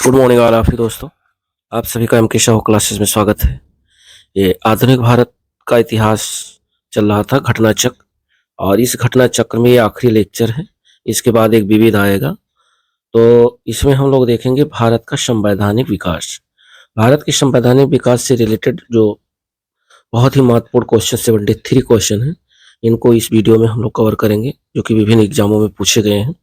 Good morning all of you दोस्तों। आप सभी का एमके शाह क्लासेस में स्वागत है। ये आधुनिक भारत का इतिहास चल रहा था घटना चक्र, और इस घटना चक्र में ये आखिरी लेक्चर है। इसके बाद एक विविध आएगा। तो इसमें हम लोग देखेंगे भारत का संवैधानिक विकास। भारत के संवैधानिक विकास से रिलेटेड जो बहुत ही महत्वपूर्ण क्वेश्चन 73 क्वेश्चन है, इनको इस वीडियो में हम लोग कवर करेंगे, जो कि विभिन्न एग्जामों में पूछे गए हैं।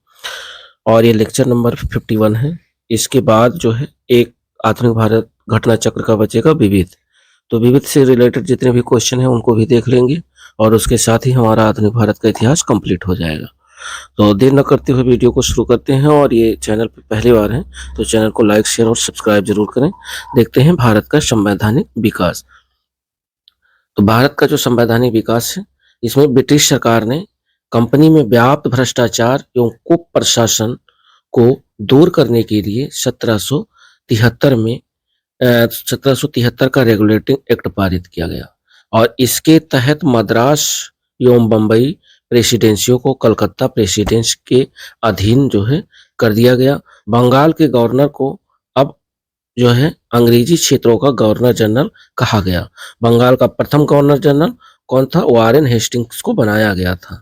और ये लेक्चर नंबर 51 है। इसके बाद जो है एक आधुनिक भारत घटना चक्र का बचेगा विविध। तो विविध से रिलेटेड जितने भी क्वेश्चन हैं उनको भी देख लेंगे, और उसके साथ ही हमारा आधुनिक भारत का इतिहास कंप्लीट हो जाएगा। तो देर न करते हुए वीडियो को शुरू करते हैं। और ये चैनल पे पहली बार है तो चैनल को लाइक, शेयर और सब्सक्राइब जरूर करें। देखते हैं भारत का संवैधानिक विकास। तो भारत का जो संवैधानिक विकास है, इसमें ब्रिटिश सरकार ने कंपनी में व्याप्त भ्रष्टाचार एवं कुप्रशासन को दूर करने के लिए 1773 का रेगुलेटिंग एक्ट पारित किया गया, और इसके तहत मद्रास एवं बम्बई प्रेसिडेंसियों को कलकत्ता प्रेसिडेंसी के अधीन जो है कर दिया गया। बंगाल के गवर्नर को अब जो है अंग्रेजी क्षेत्रों का गवर्नर जनरल कहा गया। बंगाल का प्रथम गवर्नर जनरल कौन था? वारेन हेस्टिंग्स को बनाया गया था।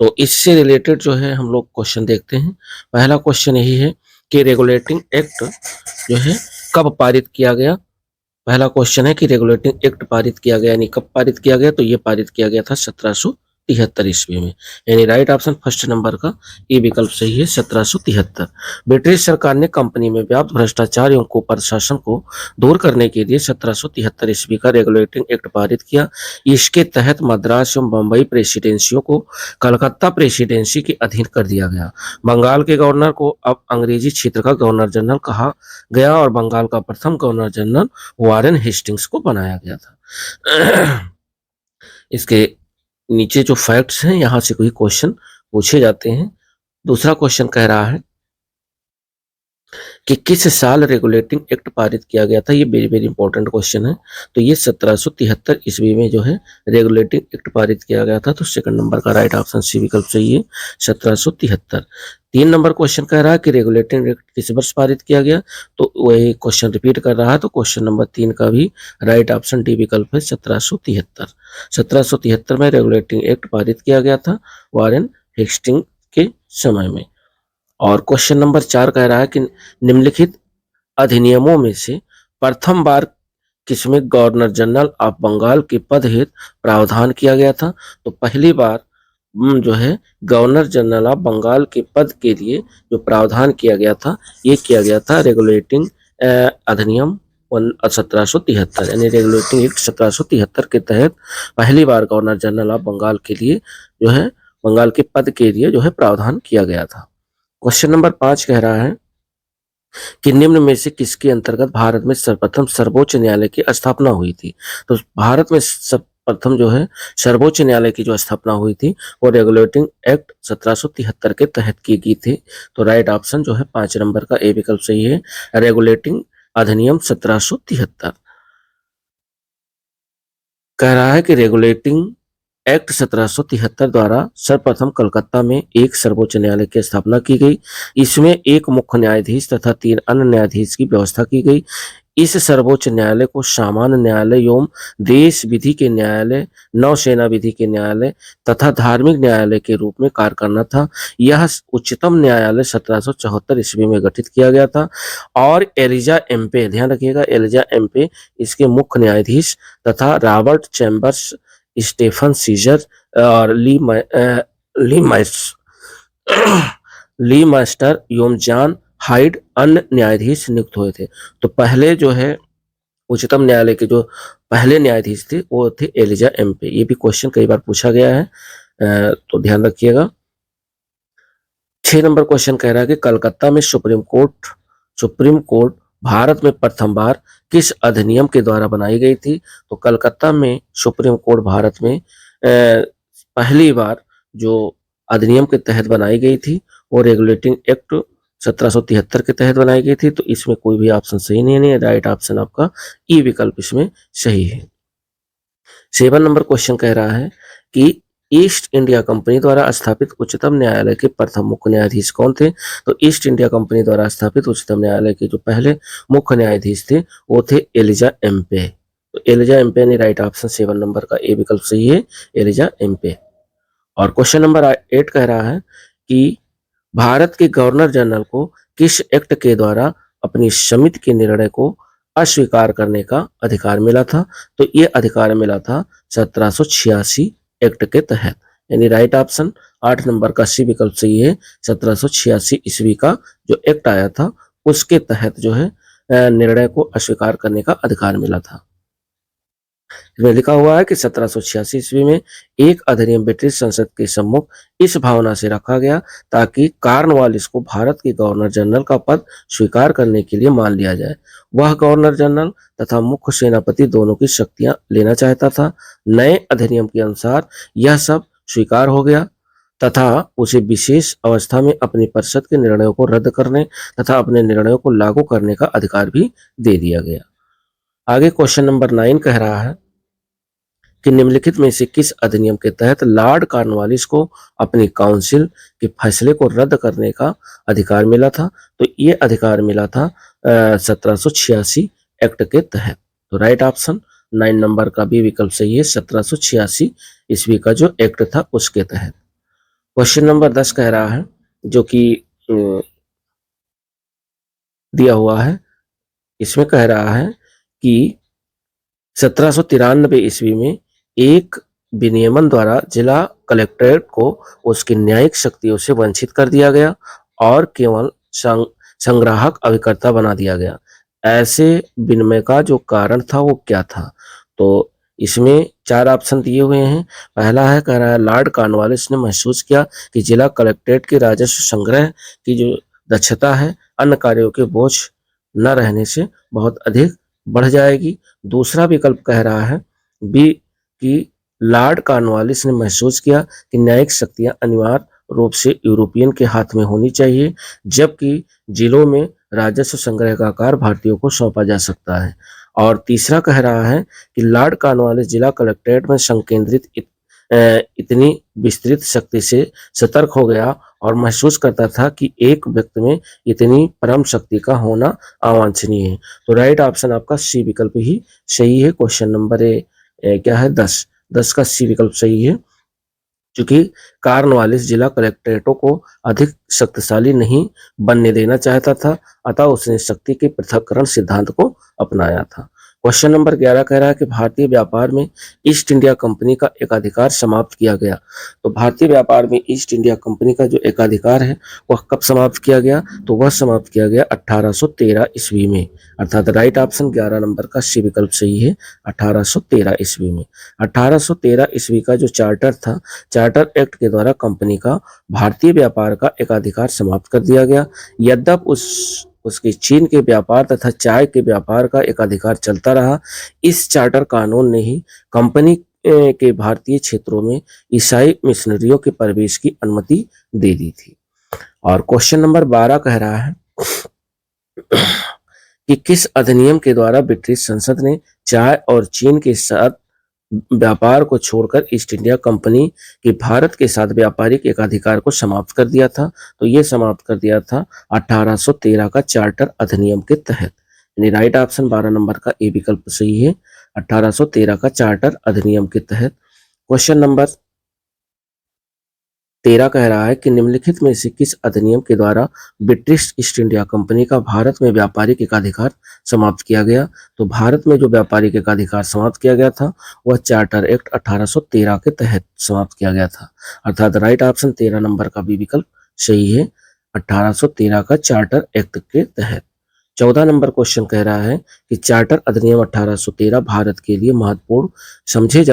तो इससे रिलेटेड जो है हम लोग क्वेश्चन देखते हैं। पहला क्वेश्चन यही है कि रेगुलेटिंग एक्ट जो है कब पारित किया गया। पहला क्वेश्चन है कि रेगुलेटिंग एक्ट पारित किया गया, यानी कब पारित किया गया। तो ये पारित किया गया था 1773 ईस्वी में, यानी राइट ऑप्शन फर्स्ट नंबर का ये विकल्प सही है, 1773। ब्रिटिश सरकार ने कंपनी में व्याप्त भ्रष्टाचार एवं कुप्रशासन को दूर करने के लिए 1773 ईस्वी का रेगुलेटिंग एक्ट पारित किया। इसके तहत मद्रास एवं बम्बई प्रेसिडेंसियों को कलकत्ता प्रेसिडेंसी के अधीन कर दिया गया। बंगाल के गवर्नर को अब अंग्रेजी क्षेत्र का गवर्नर जनरल कहा गया, और बंगाल का प्रथम गवर्नर जनरल वारेन हेस्टिंग्स को बनाया गया था। इसके नीचे जो फैक्ट्स हैं, यहां से कोई क्वेश्चन पूछे जाते हैं। दूसरा क्वेश्चन कह रहा है कि किस साल रेगुलेटिंग एक्ट पारित किया गया था। ये वेरी वेरी इंपॉर्टेंट क्वेश्चन है। तो ये 1773 ईस्वी में जो है रेगुलेटिंग एक्ट पारित किया गया था। तो सेकंड नंबर का राइट ऑप्शन सी विकल्प सही है, 1773। 3 नंबर क्वेश्चन कह रहा है कि रेगुलेटिंग एक्ट किस वर्ष पारित किया गया। तो वही क्वेश्चन रिपीट कर रहा है। तो क्वेश्चन नंबर 3 का भी राइट ऑप्शन डी विकल्प है, 1773। 1773 में रेगुलेटिंग एक्ट पारित किया गया था वारेन हेस्टिंग के समय में। और क्वेश्चन नंबर 4 कह रहा है कि निम्नलिखित अधिनियमों में से प्रथम बार किसमें गवर्नर जनरल ऑफ बंगाल के पद हेतु प्रावधान किया गया था। तो पहली बार जो है गवर्नर जनरल ऑफ बंगाल के पद के लिए जो प्रावधान किया गया था, ये किया गया था रेगुलेटिंग अधिनियम 1773, यानी रेगुलेटिंग एक्ट 1773 के तहत पहली बार गवर्नर जनरल ऑफ बंगाल के लिए जो है बंगाल के पद के लिए जो है प्रावधान किया गया था। क्वेश्चन नंबर 5 कह रहा है कि निम्न में से किसके अंतर्गत भारत में सर्वप्रथम सर्वोच्च न्यायालय की स्थापना हुई थी। तो भारत में सर्वप्रथम जो है सर्वोच्च न्यायालय की जो स्थापना हुई थी वो रेगुलेटिंग एक्ट 1773 के तहत की गई थी। तो राइट ऑप्शन जो है 5 नंबर का ए विकल्प सही है, रेगुलेटिंग अधिनियम 1773। कह रहा है कि रेगुलेटिंग एक्ट 1773 द्वारा सर्वप्रथम कलकत्ता में एक सर्वोच्च न्यायालय की स्थापना की गई। इसमें एक मुख्य न्यायाधीश तथा 3 अन्य न्यायाधीश की व्यवस्था की गई। इस सर्वोच्च न्यायालय को सामान्य न्यायालय एवं देश विधि के न्यायालय, नौसेना विधि के न्यायालय तथा धार्मिक न्यायालय के रूप में कार्य करना था। यह उच्चतम न्यायालय 1774 ईस्वी में गठित किया गया था, और एलिजा एम्पे, ध्यान रखिएगा, एलिजा एम्पे इसके मुख्य न्यायाधीश तथा रॉबर्ट चैम्बर्स, स्टेफन सीजर और ली मास्टर एवं जॉन हाइड अन्य न्यायाधीश नियुक्त हुए थे। तो पहले जो है उच्चतम न्यायालय के जो पहले न्यायाधीश थे वो थे एलिजा एम्पे। ये भी क्वेश्चन कई बार पूछा गया है, तो ध्यान रखिएगा। 6 नंबर क्वेश्चन कह रहा है कि कलकत्ता में सुप्रीम कोर्ट भारत में प्रथम बार किस अधिनियम के द्वारा बनाई गई थी। तो कलकत्ता में सुप्रीम कोर्ट भारत में पहली बार जो अधिनियम के तहत बनाई गई थी वो रेगुलेटिंग एक्ट 1773 के तहत बनाई गई थी। तो इसमें कोई भी ऑप्शन सही नहीं है, राइट ऑप्शन आपका ई विकल्प इसमें सही है। 7 नंबर क्वेश्चन कह रहा है कि ईस्ट इंडिया कंपनी द्वारा स्थापित उच्चतम न्यायालय के प्रथम मुख्य न्यायाधीश कौन थे? तो ईस्ट इंडिया कंपनी द्वारा स्थापित उच्चतम न्यायालय के जो पहले मुख्य न्यायाधीश थे वो थे एलिजा एम्पे। तो एलिजा एम्पे यानी राइट ऑप्शन 7 नंबर का ए विकल्प सही है, एलिजा एम्पे। और क्वेश्चन नंबर 8 कह रहा है कि भारत के गवर्नर जनरल को किस एक्ट के द्वारा अपनी समिति के निर्णय को अस्वीकार करने का अधिकार मिला था? तो ये अधिकार मिला था 1786 एक्ट के तहत, यानी राइट ऑप्शन 8 नंबर का सी विकल्प सही है। 1786 ईस्वी का जो एक्ट आया था उसके तहत जो है निर्णय को अस्वीकार करने का अधिकार मिला था। इसमें लिखा हुआ है कि 1786 ईस्वी में एक अधिनियम ब्रिटिश संसद के सम्मुख इस भावना से रखा गया ताकि कॉर्नवालिस को भारत के गवर्नर जनरल का पद स्वीकार करने के लिए मान लिया जाए। वह गवर्नर जनरल तथा मुख्य सेनापति दोनों की शक्तियां लेना चाहता था। नए अधिनियम के अनुसार यह सब स्वीकार हो गया तथा उसे विशेष अवस्था में अपनी परिषद के निर्णयों को रद्द करने तथा अपने निर्णयों को लागू करने का अधिकार भी दे दिया गया। आगे क्वेश्चन नंबर 9 कह रहा है कि निम्नलिखित में से किस अधिनियम के तहत लॉर्ड कॉर्नवालिस को अपनी काउंसिल के फैसले को रद्द करने का अधिकार मिला था? तो ये अधिकार मिला था 1786 एक्ट के तहत। तो राइट ऑप्शन 9 नंबर का भी विकल्प सही है, 1786 ईस्वी का जो एक्ट था उसके तहत। क्वेश्चन नंबर 10 कह रहा है जो कि दिया हुआ है, इसमें कह रहा है कि 1793 ईस्वी में एक विनियमन द्वारा जिला कलेक्ट्रेट को उसकी न्यायिक शक्तियों से वंचित कर दिया गया और केवल संग्राहक अभिकर्ता बना दिया गया। ऐसे विनिमय का जो कारण था वो क्या था? तो इसमें 4 ऑप्शन दिए हुए हैं। पहला है कह रहा है लॉर्ड कॉर्नवालिस ने महसूस किया कि जिला कलेक्ट्रेट के राजस्व संग्रह की जो दक्षता है अन्य कार्यों के बोझ न रहने से बहुत अधिक बढ़ जाएगी। दूसरा विकल्प कह रहा है बी कि लॉर्ड कॉर्नवालिस ने महसूस किया कि न्यायिक शक्तियां अनिवार्य रूप से यूरोपियन के हाथ में होनी चाहिए जबकि जिलों में राजस्व संग्रह का कार्य भारतीयों को सौंपा जा सकता है। और तीसरा कह रहा है कि लॉर्ड कॉर्नवालिस जिला कलेक्ट्रेट में संकेंद्रित इतनी विस्तृत शक्ति से सतर्क हो गया और महसूस करता था कि एक व्यक्ति में इतनी परम शक्ति का होना अवांछनीय है। तो राइट ऑप्शन आपका सी विकल्प ही सही है। क्वेश्चन नंबर क्या है 10 का सी विकल्प सही है, क्योंकि कॉर्नवालिस जिला कलेक्ट्रेटों को अधिक शक्तिशाली नहीं बनने देना चाहता था, अतः उसने शक्ति के पृथक्करण सिद्धांत को अपनाया था। क्वेश्चन नंबर 11 कह रहा है कि भारतीय व्यापार में ईस्ट इंडिया कंपनी का एकाधिकार समाप्त किया गया। तो भारतीय व्यापार में ईस्ट इंडिया कंपनी का जो एकाधिकार है वह कब समाप्त किया गया? तो वह समाप्त किया गया 1813 ईस्वी में, अर्थात राइट ऑप्शन 11 नंबर का सी विकल्प सही है, 1813 ईस्वी में। 1813 ईस्वी का जो चार्टर था, चार्टर एक्ट के द्वारा कंपनी का भारतीय व्यापार का एकाधिकार समाप्त कर दिया गया। यद्यपि उसके चीन के व्यापार तथा चाय के व्यापार का एकाधिकार चलता रहा। इस चार्टर कानून ने ही कंपनी के भारतीय क्षेत्रों में ईसाई मिशनरियों के प्रवेश की अनुमति दे दी थी। और क्वेश्चन नंबर 12 कह रहा है कि किस अधिनियम के द्वारा ब्रिटिश संसद ने चाय और चीन के साथ व्यापार को छोड़कर ईस्ट इंडिया कंपनी के भारत के साथ व्यापारिक एकाधिकार को समाप्त कर दिया था? तो ये समाप्त कर दिया था 1813 का चार्टर अधिनियम के तहत, यानी राइट ऑप्शन 12 नंबर का ए विकल्प सही है, 1813 का चार्टर अधिनियम के तहत। क्वेश्चन नंबर 13 कह रहा है कि निम्नलिखित में से किस अधिनियम के द्वारा ब्रिटिश ईस्ट इंडिया कंपनी का भारत में व्यापारिक एकाधिकार समाप्त किया गया? तो भारत में जो व्यापारिक एकाधिकार समाप्त किया गया था वह चार्टर एक्ट 1813 के तहत समाप्त किया गया था, अर्थात राइट ऑप्शन 13 नंबर का भी विकल्प सही है, 1813 का चार्टर एक्ट के तहत। 14 नंबर क्वेश्चन कह रहा है कि चार्टर अधिनियम 1813 भारत के लिए महत्वपूर्ण समझे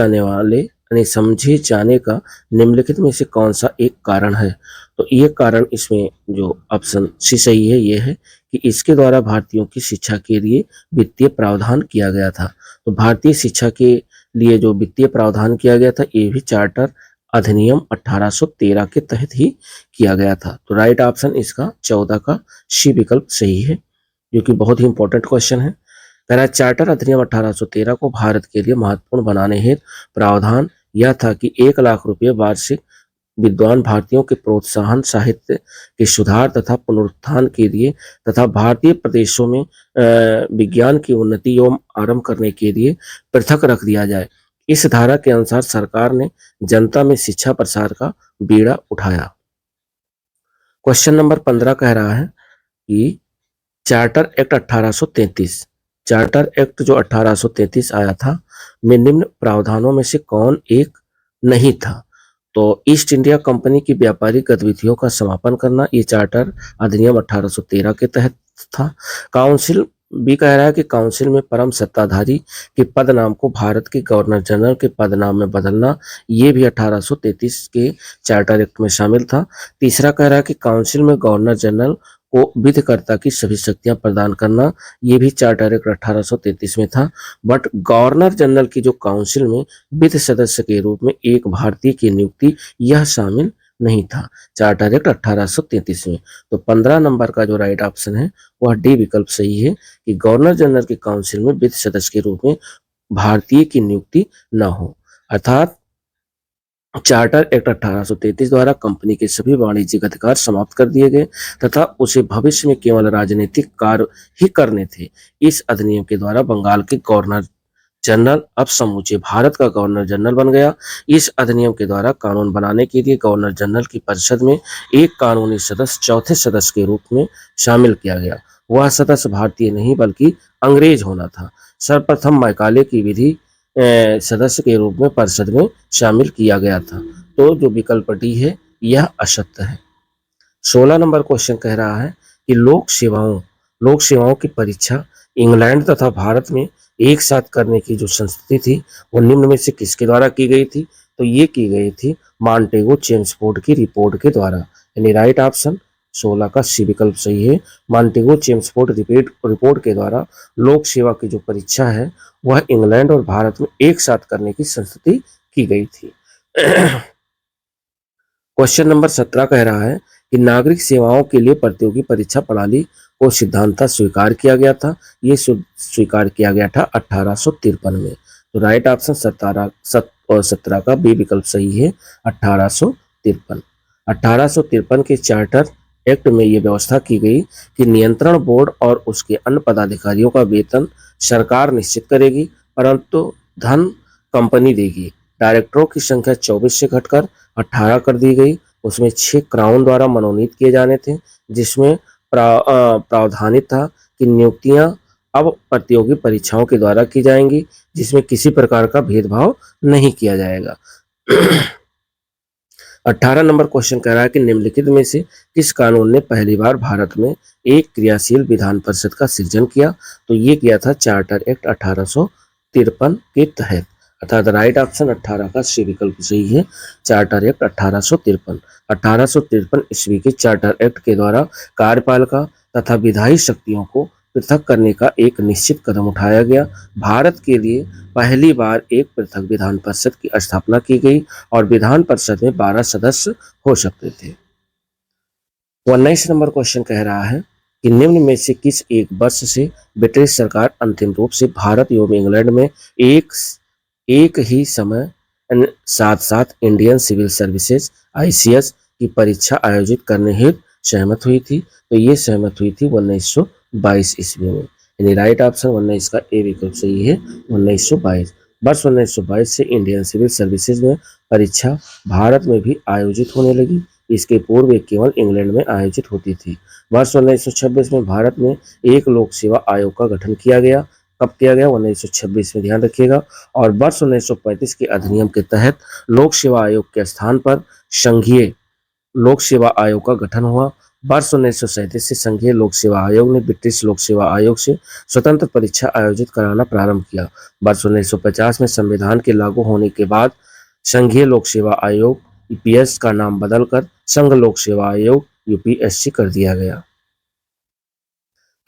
जाने का निम्नलिखित में से कौन सा एक कारण है? तो ये कारण इसमें जो ऑप्शन सी सही है ये है कि इसके द्वारा भारतीयों की शिक्षा के लिए वित्तीय प्रावधान किया गया था। तो भारतीय शिक्षा के लिए जो वित्तीय प्रावधान किया गया था ये भी चार्टर अधिनियम 1813 के तहत ही किया गया था। तो राइट ऑप्शन इसका 14 का सी विकल्प सही है, जो कि बहुत ही इंपॉर्टेंट क्वेश्चन है। कह रहा है चार्टर अधिनियम 1813 को भारत के लिए महत्वपूर्ण बनाने हेतु प्रावधान यह था कि 1 लाख रुपये वार्षिक विद्वान भारतीयों के प्रोत्साहन, साहित्य के सुधार तथा पुनरुत्थान के लिए तथा भारतीय प्रदेशों में विज्ञान की उन्नति एवं आरंभ करने के लिए पृथक रख दिया जाए। इस धारा के अनुसार सरकार ने जनता में शिक्षा प्रसार का बीड़ा उठाया। क्वेश्चन नंबर 15 कह रहा है कि चार्टर एक्ट 1833, चार्टर एक्ट जो 1833 आया था में निम्न प्रावधानों में से कौन एक नहीं था? तो ईस्ट इंडिया कंपनी की व्यापारिक गतिविधियों का समापन करना, ये चार्टर अधिनियम 1813 के तहत था। काउंसिल भी कह रहा है कि काउंसिल में परम सत्ताधारी के पद नाम को भारत के गवर्नर जनरल के पद नाम में बदलना, ये भी 1833 के चार्टर एक्ट में शामिल था। तीसरा कह रहा है कि काउंसिल में गवर्नर जनरल को विधिकर्ता की सभी शक्तियां प्रदान करना, ये भी चार्टर एक्ट 1833 में था। बट गवर्नर जनरल की जो काउंसिल में विधि सदस्य के रूप में एक भारतीय की नियुक्ति, यह शामिल नहीं था चार्टर एक्ट 1833 में। तो 15 नंबर का जो राइट ऑप्शन है वह डी विकल्प सही है कि गवर्नर जनरल की काउंसिल में विधि सदस्य के रूप में भारतीय की नियुक्ति न हो। अर्थात चार्टर एक्ट 1833 द्वारा कंपनी के सभी वाणिज्यिक अधिकार समाप्त कर दिए गए तथा उसे भविष्य में केवल राजनीतिक कार्य ही करने थे। इस अधिनियम के द्वारा बंगाल के गवर्नर जनरल अब समूचे भारत का गवर्नर जनरल बन गया। इस अधिनियम के द्वारा कानून बनाने के लिए गवर्नर जनरल की परिषद में एक कानूनी सदस्य चौथे सदस्य के रूप में शामिल किया गया। वह सदस्य भारतीय नहीं बल्कि अंग्रेज होना था। सर्वप्रथम मैकाले की विधि सदस्य के रूप में परिषद में शामिल किया गया था। तो जो विकल्प डी है यह असत्य है। 16 नंबर क्वेश्चन कह रहा है कि लोक सेवाओं की परीक्षा इंग्लैंड तथा भारत में एक साथ करने की जो संस्कृति थी वो निम्न में से किसके द्वारा की गई थी? तो ये की गई थी मॉन्टेगो चेम्सफोर्ड की रिपोर्ट के द्वारा। यानी राइट ऑप्शन 16 का सी विकल्प सही है। मॉन्टेगो चेम्सफोर्ड रिपोर्ट के द्वारा लोक सेवा की जो परीक्षा है वह इंग्लैंड और भारत में एक साथ करने की संस्कृति की गई थी। क्वेश्चन नंबर 17 कह रहा है कि नागरिक सेवाओं के लिए प्रतियोगी परीक्षा प्रणाली को सिद्धांत स्वीकार किया गया था। ये स्वीकार किया गया था 1853 में। तो राइट ऑप्शन 17 का बी विकल्प सही है 1853। 1853 के चार्टर एक्ट में ये व्यवस्था की गई कि नियंत्रण बोर्ड और उसके अन्य पदाधिकारियों का वेतन सरकार निश्चित करेगी परंतु धन कंपनी देगी। डायरेक्टरों की संख्या 24 से घटकर 18 कर दी गई। उसमें 6 क्राउन द्वारा मनोनीत किए जाने थे, जिसमें प्रावधानित था कि नियुक्तियां अब प्रतियोगी परीक्षाओं के द्वारा की जाएंगी, जिसमें किसी प्रकार का भेदभाव नहीं किया जाएगा। 18 नंबर क्वेश्चन कह रहा है कि निम्नलिखित में से किस कानून ने पहली बार भारत में एक क्रियाशील विधान परिषद का सृजन किया? तो ये किया था चार्टर एक्ट 1853 के तहत। अर्थात राइट ऑप्शन 18 का सी विकल्प सही है चार्टर एक्ट 1853। 1853 ईस्वी के चार्टर एक्ट के द्वारा कार्यपालिका तथा विधायी शक्तियों को पृथक करने का एक निश्चित कदम उठाया गया। भारत के लिए पहली बार एक पृथक विधान परिषद की स्थापना की गई और विधान परिषद में 12 सदस्य हो सकते थे। 19 नंबर क्वेश्चन कह रहा है कि निम्न में से किस एक वर्ष से ब्रिटिश सरकार अंतिम रूप से भारत एवं इंग्लैंड में एक ही समय साथ साथ इंडियन सिविल सर्विसेज ICS की परीक्षा आयोजित करने हेतु सहमत हुई थी? तो ये सहमत हुई थी 1922 ईस्वी में। यानी राइट ऑप्शन 19 का ए विकल्प सही है 1922। वर्ष 1922 से इंडियन सिविल सर्विसेज में परीक्षा भारत में भी आयोजित होने लगी। इसके पूर्व केवल इंग्लैंड में आयोजित होती थी। वर्ष 1926 में भारत में एक लोक सेवा आयोग का गठन किया गया। कब किया गया? 1926 में, ध्यान रखिएगा। और वर्ष 1935 के अधिनियम के तहत लोक सेवा आयोग के स्थान पर संघीय लोक सेवा आयोग का गठन हुआ। वर्ष 1937 से संघीय लोक सेवा आयोग ने ब्रिटिश लोक सेवा आयोग से स्वतंत्र परीक्षा आयोजित कराना प्रारंभ किया। वर्ष 1950 में संविधान के लागू होने के बाद संघीय लोक सेवा आयोग EPS का नाम बदलकर संघ लोक सेवा आयोग UPSC कर दिया गया।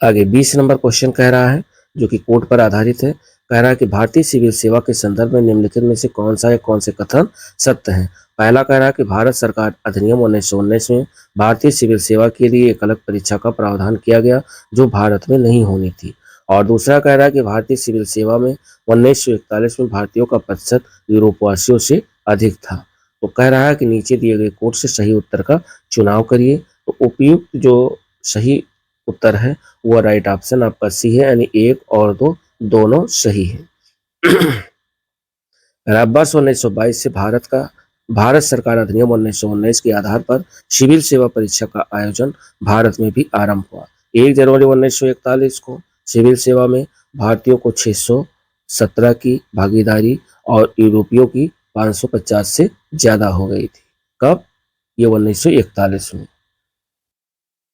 आगे 20 नंबर क्वेश्चन कह रहा है जो कि कोड पर आधारित है। कह रहा है कि भारतीय सिविल सेवा के संदर्भ में निम्नलिखित में से कौन से कथन सत्य हैं? पहला कह रहा है कि भारत सरकार अधिनियम 1919 में भारतीय सिविल सेवा के लिए एक अलग परीक्षा का प्रावधान किया गया जो भारत में नहीं होनी थी। और दूसरा कह रहा है कि भारतीय सिविल सेवा में 1941 में भारतीयों का प्रतिशत यूरोपवासियों से अधिक था। तो कह रहा है कि नीचे दिए गए कोड से सही उत्तर का चुनाव करिए। तो उपयुक्त जो सही उत्तर है वह राइट ऑप्शन आपका सी है, यानी 1 और 2 दोनों सही है। वर्ष 1922 से भारत सरकार अधिनियम 1919 के आधार पर सिविल सेवा परीक्षा का आयोजन भारत में भी आरंभ हुआ। 1 जनवरी 1941 को सिविल सेवा में भारतीयों को 617 की भागीदारी और यूरोपियों की 550 से ज्यादा हो गई थी। कब? ये 1941 में।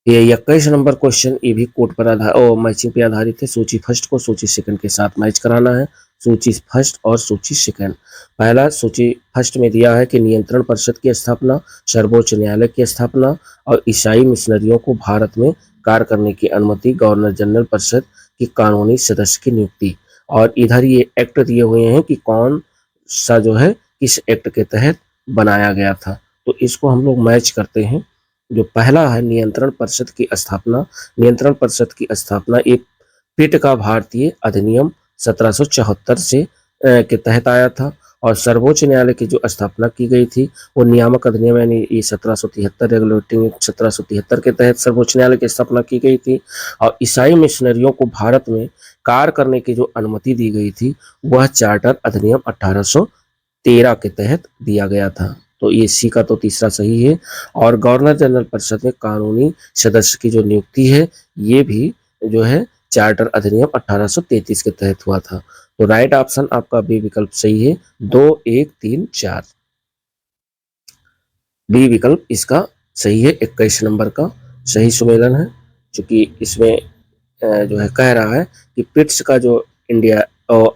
ये 21 नंबर क्वेश्चन, ये भी कोड पर मैचिंग पे आधारित है। सूची फर्स्ट को सूची सेकंड के साथ मैच कराना है। सूची फर्स्ट और सूची सेकंड। पहला सूची फर्स्ट में दिया है कि नियंत्रण परिषद की स्थापना, सर्वोच्च न्यायालय की स्थापना और ईसाई मिशनरियों को भारत में कार्य करने की अनुमति, गवर्नर जनरल परिषद की कानूनी सदस्य की नियुक्ति। और इधर ये एक्ट दिए हुए हैं कि कौन सा जो है किस एक्ट के तहत बनाया गया था। तो इसको हम लोग मैच करते हैं। जो पहला है नियंत्रण परिषद की स्थापना। नियंत्रण परिषद की स्थापना एक पिट का भारतीय अधिनियम 1774 से के तहत आया था। और सर्वोच्च न्यायालय की जो स्थापना की गई थी वो नियामक अधिनियम, यानी ये 1773 रेगुलेटिंग 1773 के तहत सर्वोच्च न्यायालय की स्थापना की गई थी। और ईसाई मिशनरियों को भारत में कार्य करने की जो अनुमति दी गई थी वह चार्टर अधिनियम 1813 के तहत दिया गया था। तो ये सी का तो तीसरा सही है। और गवर्नर जनरल परिषद में कानूनी सदस्य की जो नियुक्ति है ये भी जो है चार्टर अधिनियम 1833 के तहत हुआ था। तो राइट ऑप्शन आपका बी विकल्प सही है। 2, 1, 3, 4 बी विकल्प इसका सही है। 21 नंबर का सही सुमेलन है, क्योंकि इसमें जो है कह रहा है कि पिट्स का जो इंडिया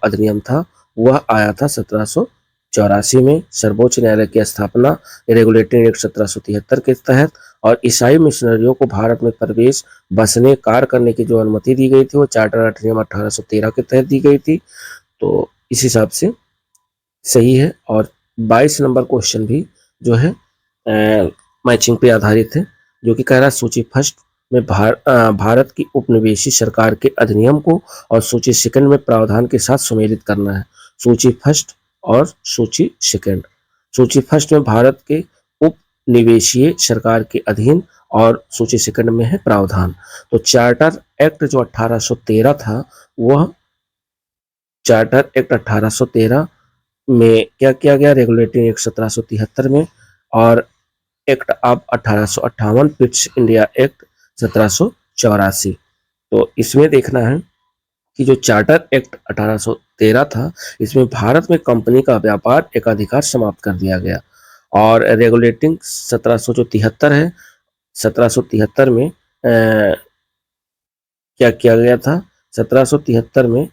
अधिनियम था वह आया था 1784 में। सर्वोच्च न्यायालय की स्थापना रेगुलेटिंग एक्ट 1773 के तहत। और ईसाई मिशनरियों को भारत में प्रवेश, बसने, कार्य करने की जो अनुमति दी गई थी वो चार्टर अधिनियम 1813 के तहत दी गई थी। तो इस हिसाब से सही है। और 22 नंबर क्वेश्चन भी जो है मैचिंग पे आधारित है, जो कि कह रहा है सूची फर्स्ट में भारत की उपनिवेशी सरकार के अधिनियम को और सूची सेकंड में प्रावधान के साथ सुमेलित करना है। सूची फर्स्ट और सूची सेकंड। सूची फर्स्ट में भारत के उपनिवेशीय सरकार के अधीन और सूची सेकंड में है प्रावधान। तो चार्टर एक्ट जो 1813 था वह चार्टर एक्ट 1813 में क्या किया गया? रेगुलेटिंग एक्ट 1773 में, और act of 1858 Pitt's India act 1784। तो इसमें देखना है कि जो चार्टर एक्ट 1813 था इसमें भारत में कंपनी का व्यापार एकाधिकार समाप्त कर दिया गया। और रेगुलेटिंग 1773 है, 1773 में क्या किया गया था? 1773 में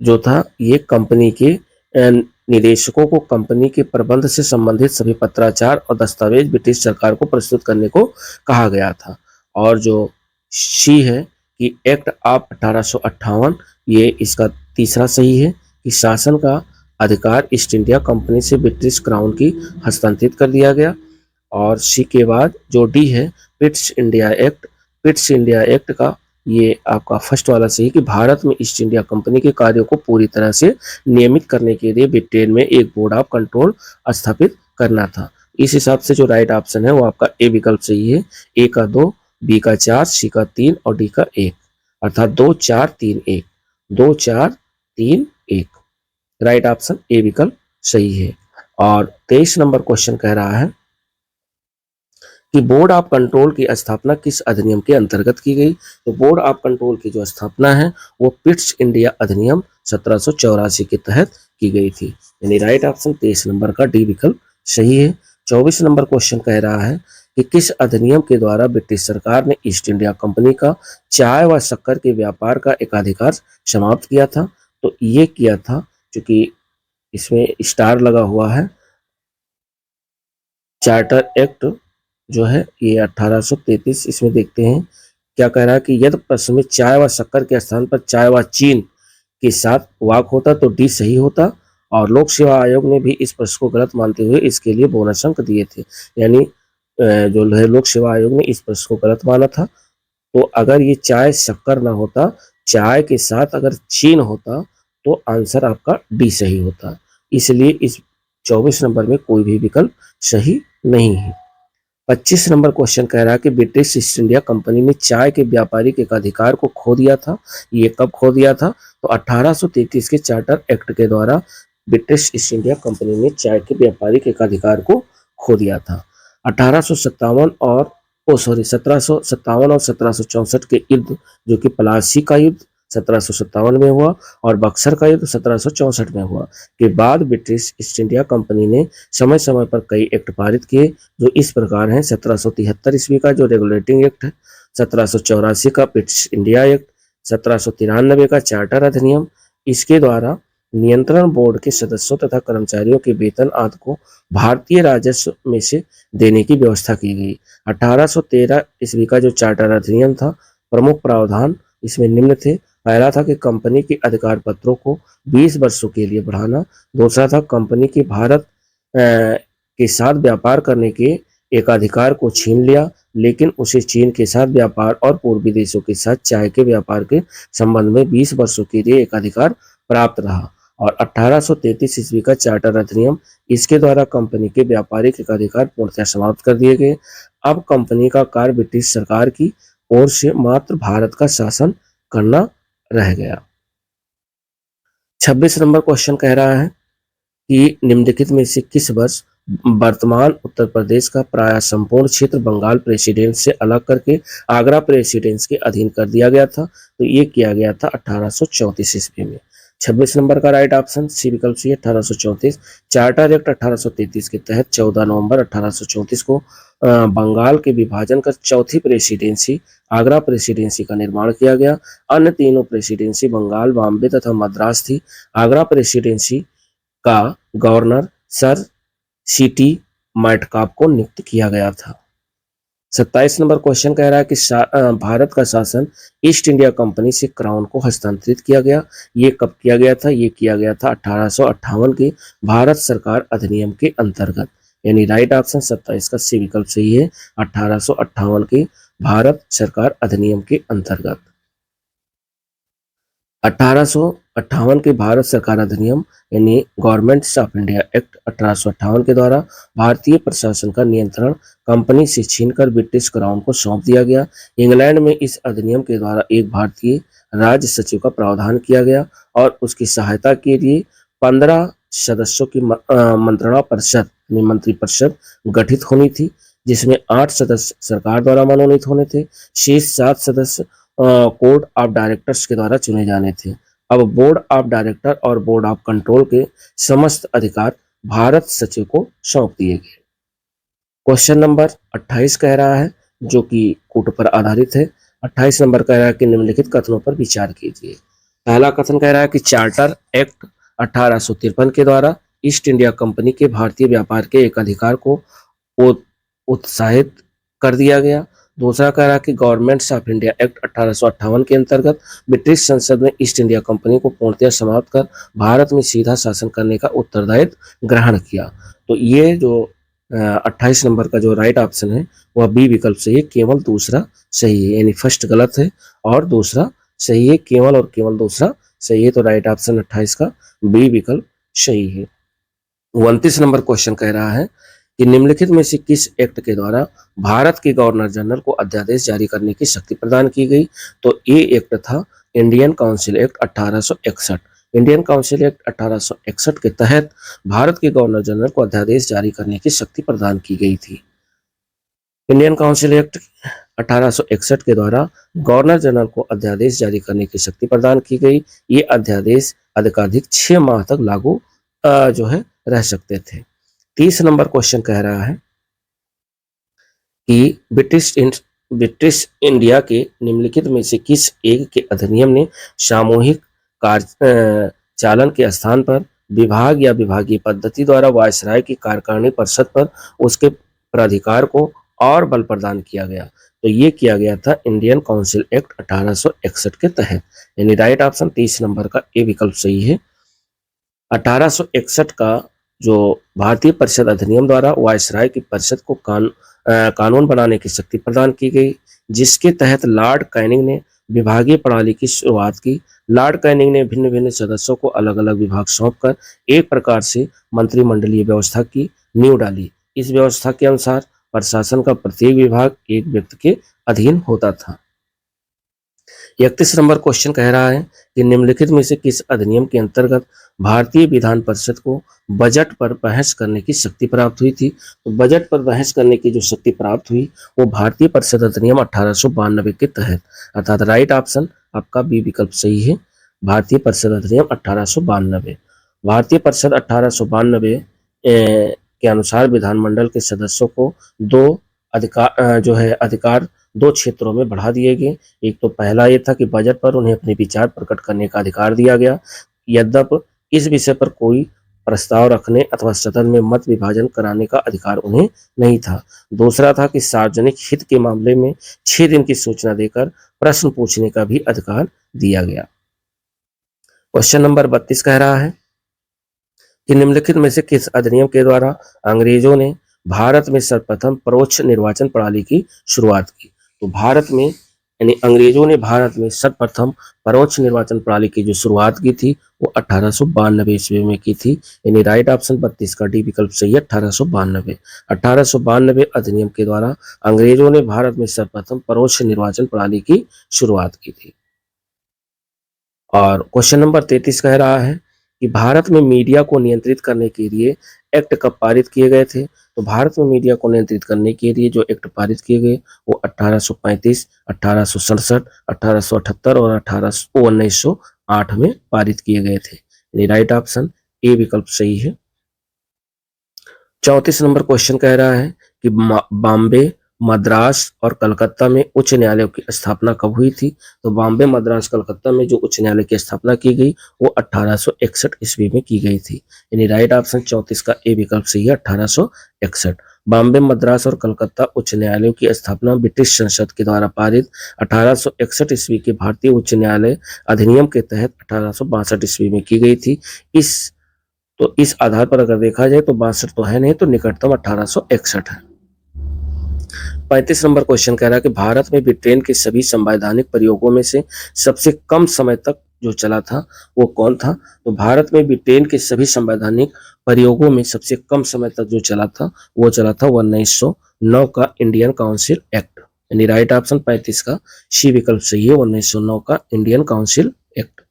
जो था ये कंपनी के निदेशकों को कंपनी के प्रबंध से संबंधित सभी पत्राचार और दस्तावेज ब्रिटिश सरकार को प्रस्तुत करने को कहा गया था। और जो सी है कि एक्ट ऑफ 1858, ये इसका तीसरा सही है कि शासन का अधिकार ईस्ट इंडिया कंपनी से ब्रिटिश क्राउन की हस्तांतरित कर दिया गया। और सी के बाद जो डी है Pitt's India act. Pitt's India act का ये आपका फर्स्ट वाला सही कि भारत में ईस्ट इंडिया कंपनी के कार्यों को पूरी तरह से नियमित करने के लिए ब्रिटेन में एक बोर्ड ऑफ कंट्रोल स्थापित करना था। इस हिसाब से जो राइट ऑप्शन है वो आपका ए विकल्प सही है। ए का 2, बी का 4, सी का 3 और डी का 1, अर्थात 2, 4, 3, 1, 2, 4, 3, 1। राइट ऑप्शन ए विकल्प सही है। और 23 नंबर क्वेश्चन कह रहा है कि बोर्ड ऑफ कंट्रोल की स्थापना किस अधिनियम के अंतर्गत की गई? तो बोर्ड ऑफ कंट्रोल की जो स्थापना है वो पिट्स इंडिया अधिनियम 1784 के तहत की गई थी। यानी राइट ऑप्शन 23 नंबर का डी विकल्प सही है। 24 नंबर क्वेश्चन कह रहा है कि किस अधिनियम के द्वारा ब्रिटिश सरकार ने ईस्ट इंडिया कंपनी का चाय व शक्कर के व्यापार का एकाधिकार समाप्त किया था? तो ये किया था, क्योंकि इसमें स्टार लगा हुआ है, चार्टर एक्ट जो है ये 1833। इसमें देखते हैं क्या कह रहा है कि यदि प्रश्न में चाय व शक्कर के स्थान पर चाय व चीन के साथ वाक होता तो डी सही होता। और लोक सेवा आयोग ने भी इस प्रश्न को गलत मानते हुए इसके लिए बोनस अंक दिए थे। यानी जो है लोक सेवा आयोग ने इस प्रश्न को गलत माना था। तो अगर ये चाय शक्कर ना होता, चाय के साथ अगर चीन होता तो आंसर आपका डी सही होता। इसलिए इस 24 नंबर में कोई भी विकल्प सही नहीं है। 25 नंबर क्वेश्चन कह रहा है कि ब्रिटिश ईस्ट इंडिया कंपनी ने चाय के व्यापारिक एकाधिकार को खो दिया था। ये कब खो दिया था? तो 1833 के चार्टर एक्ट के द्वारा ब्रिटिश ईस्ट इंडिया कंपनी ने चाय के व्यापारिक एकाधिकार को खो दिया था। 1857 और 1757 और 1764 के युद्ध, जो कि प्लासी का युद्ध 1757 में हुआ और बक्सर का युद्ध 1764 में हुआ, के बाद ब्रिटिश ईस्ट इंडिया कंपनी ने समय समय पर कई एक्ट पारित किए, जो इस प्रकार हैं। 1773 ईस्वी का जो रेगुलेटिंग एक्ट है, 1784 का ब्रिटिश इंडिया एक्ट, 1793 का चार्टर अधिनियम। इसके द्वारा नियंत्रण बोर्ड के सदस्यों तथा कर्मचारियों के वेतन आदि को भारतीय राजस्व में से देने की व्यवस्था की गई। 1813 ईस्वी का जो चार्टर अधिनियम था, प्रमुख प्रावधान इसमें निम्न थे। पहला था कि कंपनी के अधिकार पत्रों को 20 वर्षों के लिए बढ़ाना। दूसरा था कंपनी के भारत के साथ व्यापार करने के एकाधिकार को छीन लिया, लेकिन उसे चीन के साथ व्यापार और पूर्वी देशों के साथ चाय के व्यापार के संबंध में 20 वर्षों के लिए एकाधिकार प्राप्त रहा। और 1833 ईस्वी का चार्टर अधिनियम, इसके द्वारा कंपनी के व्यापारिक एकाधिकार पूर्णतः समाप्त कर दिए गए। अब कंपनी का कार्य ब्रिटिश सरकार की ओर से मात्र भारत का शासन करना रह गया। 26 नंबर क्वेश्चन कह रहा है कि निम्नलिखित में से किस वर्ष वर्तमान उत्तर प्रदेश का प्राय संपूर्ण क्षेत्र बंगाल प्रेसिडेंस से अलग करके आगरा प्रेसिडेंस के अधीन कर दिया गया था? तो ये किया गया था 1834 ईस्वी में। 26 नंबर का राइट ऑप्शन सी विकल्प सी, 1834। चार्टर एक्ट 1833 के तहत 14 नवंबर 1834 को बंगाल के विभाजन कर चौथी प्रेसिडेंसी आगरा प्रेसिडेंसी का निर्माण किया गया। अन्य तीनों प्रेसिडेंसी बंगाल, बॉम्बे तथा मद्रास थी। आगरा प्रेसिडेंसी का गवर्नर सर सीटी मैटकाप को नियुक्त किया गया था। 27 नंबर क्वेश्चन कह रहा है कि भारत का शासन ईस्ट इंडिया कंपनी से क्राउन को हस्तांतरित किया गया। ये कब किया गया था? ये किया गया था 1858 के भारत सरकार अधिनियम के अंतर्गत। यानी राइट ऑप्शन 27 का सी विकल्प सही है, 1858 के भारत सरकार अधिनियम के अंतर्गत। 1858 के भारत सरकार अधिनियम यानी गवर्नमेंट्स ऑफ इंडिया एक्ट 1858 के द्वारा भारतीय प्रशासन का नियंत्रण कंपनी से छीनकर ब्रिटिश क्राउन को सौंप दिया गया। इंग्लैंड में इस अधिनियम के द्वारा एक भारतीय राज्य सचिव का प्रावधान किया गया और उसकी सहायता के लिए 15 सदस्यों की मंत्रणा परिषद मंत्रिपरिषद गठित होनी थी, जिसमें 8 सदस्य सरकार द्वारा मनोनीत होने थे। शेष 7 सदस्य बोर्ड ऑफ डायरेक्टर्स के द्वारा चुने जाने थे। अब बोर्ड ऑफ डायरेक्टर और बोर्ड ऑफ कंट्रोल के समस्त अधिकार भारत सचिव को सौंप दिए गए। क्वेश्चन नंबर 28 कह रहा है, जो कि कूट पर आधारित है। 28 नंबर कह रहा है कि निम्नलिखित कथनों पर विचार कीजिए। पहला कथन कह रहा है कि चार्टर एक्ट 1853 के द्वारा ईस्ट इंडिया कंपनी के भारतीय व्यापार के एकाधिकार को उत्साहित कर दिया गया। दूसरा कह रहा है कि गवर्नमेंट्स ऑफ इंडिया एक्ट 1858 के अंतर्गत ब्रिटिश संसद ने ईस्ट इंडिया कंपनी को पूर्णतः समाप्त कर भारत में सीधा शासन करने का उत्तरदायित्व ग्रहण किया। तो ये जो 28 नंबर का जो राइट ऑप्शन है वह बी विकल्प सही है, केवल दूसरा सही है। यानी फर्स्ट गलत है और दूसरा सही है, केवल और केवल दूसरा सही है। तो राइट ऑप्शन 28 का बी विकल्प सही है। 29 नंबर क्वेश्चन कह रहा है कि निम्नलिखित में से किस एक्ट के द्वारा भारत के गवर्नर जनरल को अध्यादेश जारी करने की शक्ति प्रदान की गई? तो ये एक्ट था Indian council act 1861। Indian council act 1861 के तहत भारत के गवर्नर जनरल को अध्यादेश जारी करने की शक्ति प्रदान की गई थी। इंडियन काउंसिल एक्ट 1861 के द्वारा गवर्नर जनरल को अध्यादेश जारी करने की शक्ति प्रदान की गई। ये अध्यादेश अधिकाधिक 6 माह तक लागू जो है रह सकते थे। 30 नंबर क्वेश्चन कह रहा है कि ब्रिटिश इंडिया के निम्नलिखित में से किस एक के अधिनियम ने सामूहिक कार्य चालन के स्थान पर विभाग या विभागीय पद्धति द्वारा वायसराय की कार्यकारिणी परिषद पर उसके प्राधिकार को और बल प्रदान किया गया? तो ये किया गया था इंडियन काउंसिल एक्ट 1861 के तहत। यानी राइट ऑप्शन 30 नंबर का ए विकल्प सही है। 1861 का जो भारतीय परिषद अधिनियम द्वारा वायसराय की परिषद को कानून बनाने की शक्ति प्रदान की गई, जिसके तहत लॉर्ड कैनिंग ने विभागीय प्रणाली की शुरुआत की। लॉर्ड कैनिंग ने भिन्न भिन्न सदस्यों को अलग अलग विभाग सौंपकर एक प्रकार से मंत्रिमंडलीय व्यवस्था की नींव डाली। इस व्यवस्था के अनुसार प्रशासन का प्रत्येक विभाग एक व्यक्ति के अधीन होता था। 31 नंबर क्वेश्चन कह रहा है कि निम्नलिखित में से किस अधिनियम के अंतर्गत भारतीय विधान परिषद को बजट पर बहस करने की शक्ति प्राप्त हुई थी। तो बजट पर बहस करने की जो शक्ति प्राप्त हुई वो भारतीय परिषद अधिनियम 1892 के तहत, अर्थात राइट ऑप्शन आपका बी विकल्प सही है, भारतीय परिषद अधिनियम 1892। भारतीय परिषद 1892 के अनुसार विधानमंडल के सदस्यों को दो अधिकार दो क्षेत्रों में बढ़ा दिए गए। एक तो पहला ये था कि बजट पर उन्हें अपने विचार प्रकट करने का अधिकार दिया गया, यद्यपि इस विषय पर कोई प्रस्ताव रखने अथवा सदन में मत विभाजन कराने का अधिकार उन्हें नहीं था। दूसरा था कि सार्वजनिक हित के मामले में 6 दिन की सूचना देकर प्रश्न पूछने का भी अधिकार दिया गया। क्वेश्चन नंबर 32 कह रहा है कि निम्नलिखित में से किस अधिनियम के द्वारा अंग्रेजों ने भारत में सर्वप्रथम परोक्ष निर्वाचन प्रणाली की शुरुआत की। तो भारत में यानी अंग्रेजों ने भारत में सर्वप्रथम परोक्ष निर्वाचन प्रणाली की जो शुरुआत की थी वो 1892 ईस्वी में की थी, यानी राइट ऑप्शन 32 का डी विकल्प सही है, 1892। 1892 अधिनियम के द्वारा अंग्रेजों ने भारत में सर्वप्रथम परोक्ष निर्वाचन प्रणाली की शुरुआत की थी। और क्वेश्चन नंबर 33 कह रहा है कि भारत में मीडिया को नियंत्रित करने के लिए एक्ट कब पारित किए गए थे। तो भारत में मीडिया को नियंत्रित करने के लिए जो एक्ट पारित किए गए वो 1835, 1867, 1878 और 1908 में पारित किए गए थे, यानी राइट ऑप्शन ए विकल्प सही है। 34 नंबर क्वेश्चन कह रहा है कि बॉम्बे, मद्रास और कलकत्ता में उच्च न्यायालयों की स्थापना कब हुई थी। तो बॉम्बे, मद्रास, कलकत्ता में जो उच्च न्यायालय की स्थापना की गई वो 1861 ईस्वी में की गई थी, यानी राइट ऑप्शन 34 का ए विकल्प सही है, 1861। बॉम्बे, मद्रास और कलकत्ता उच्च न्यायालयों की स्थापना ब्रिटिश संसद के द्वारा पारित 1861 ईस्वी के भारतीय उच्च न्यायालय अधिनियम के तहत 1862 ईस्वी में की गई थी। इस आधार पर अगर देखा जाए तो 62 तो है नहीं, तो निकटतम 1861 है। 35 नंबर क्वेश्चन कह रहा है कि भारत में ब्रिटेन के सभी संवैधानिक प्रयोगों में से सबसे कम समय तक जो चला था वो कौन था। तो भारत में ब्रिटेन के सभी संवैधानिक प्रयोगों में सबसे कम समय तक जो चला था वो चला था 1909 का इंडियन काउंसिल एक्ट, यानी राइट ऑप्शन 35 का सी विकल्प सही है, 1909 का Indian council act.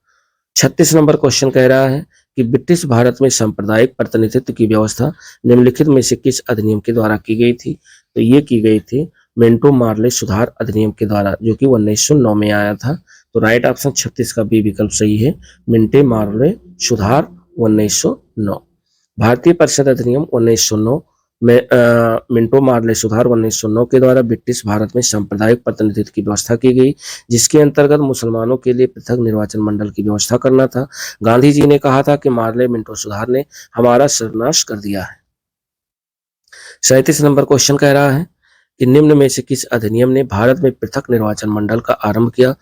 36 number question कह रहा है कि ब्रिटिश भारत में सांप्रदायिक प्रतिनिधित्व की व्यवस्था निम्नलिखित में से किस अधिनियम के द्वारा की गई थी। तो ये की गई थी मिंटो मार्ले सुधार अधिनियम के द्वारा, जो कि 1909 में आया था। तो राइट ऑप्शन 36 का बी विकल्प सही है, मिंटो मार्ले सुधार 1909। भारतीय परिषद अधिनियम 1909 में मिंटो मार्ले सुधार 1909 के द्वारा ब्रिटिश भारत में सांप्रदायिक प्रतिनिधित्व की व्यवस्था की गई, जिसके अंतर्गत मुसलमानों के लिए पृथक निर्वाचन मंडल की व्यवस्था करना था। गांधी जी ने कहा था कि मार्ले मिंटो सुधार ने हमारा सर्वनाश कर दिया है। 37 नंबर क्वेश्चन कह रहा है कि निम्न में से किस अधिनियम ने भारत में पृथक निर्वाचन मंडल का आरंभ किया।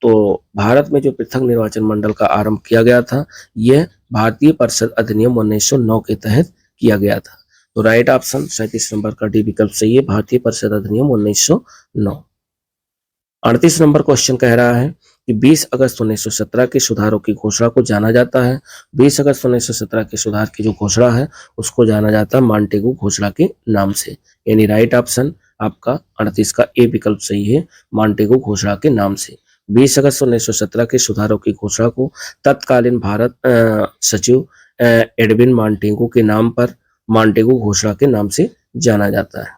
तो भारत में जो पृथक निर्वाचन मंडल का आरंभ किया गया था यह भारतीय परिषद अधिनियम 1909 के तहत किया गया था। तो राइट ऑप्शन 37 नंबर का डी विकल्प सही है, भारतीय परिषद अधिनियम 1909। 38 नंबर क्वेश्चन कह रहा है कि 20 अगस्त 1917 के सुधारों की घोषणा को जाना जाता है। 20 अगस्त 1917 के सुधार की जो घोषणा है उसको जाना जाता है मॉन्टेगू घोषणा के नाम से, यानी राइट ऑप्शन आपका 38 का ए विकल्प सही है, मॉन्टेगू घोषणा के नाम से। 20 अगस्त 1917 के सुधारों की घोषणा को तत्कालीन भारत सचिव एडविन मॉन्टेगू के नाम पर मॉन्टेगू घोषणा के नाम से जाना जाता है।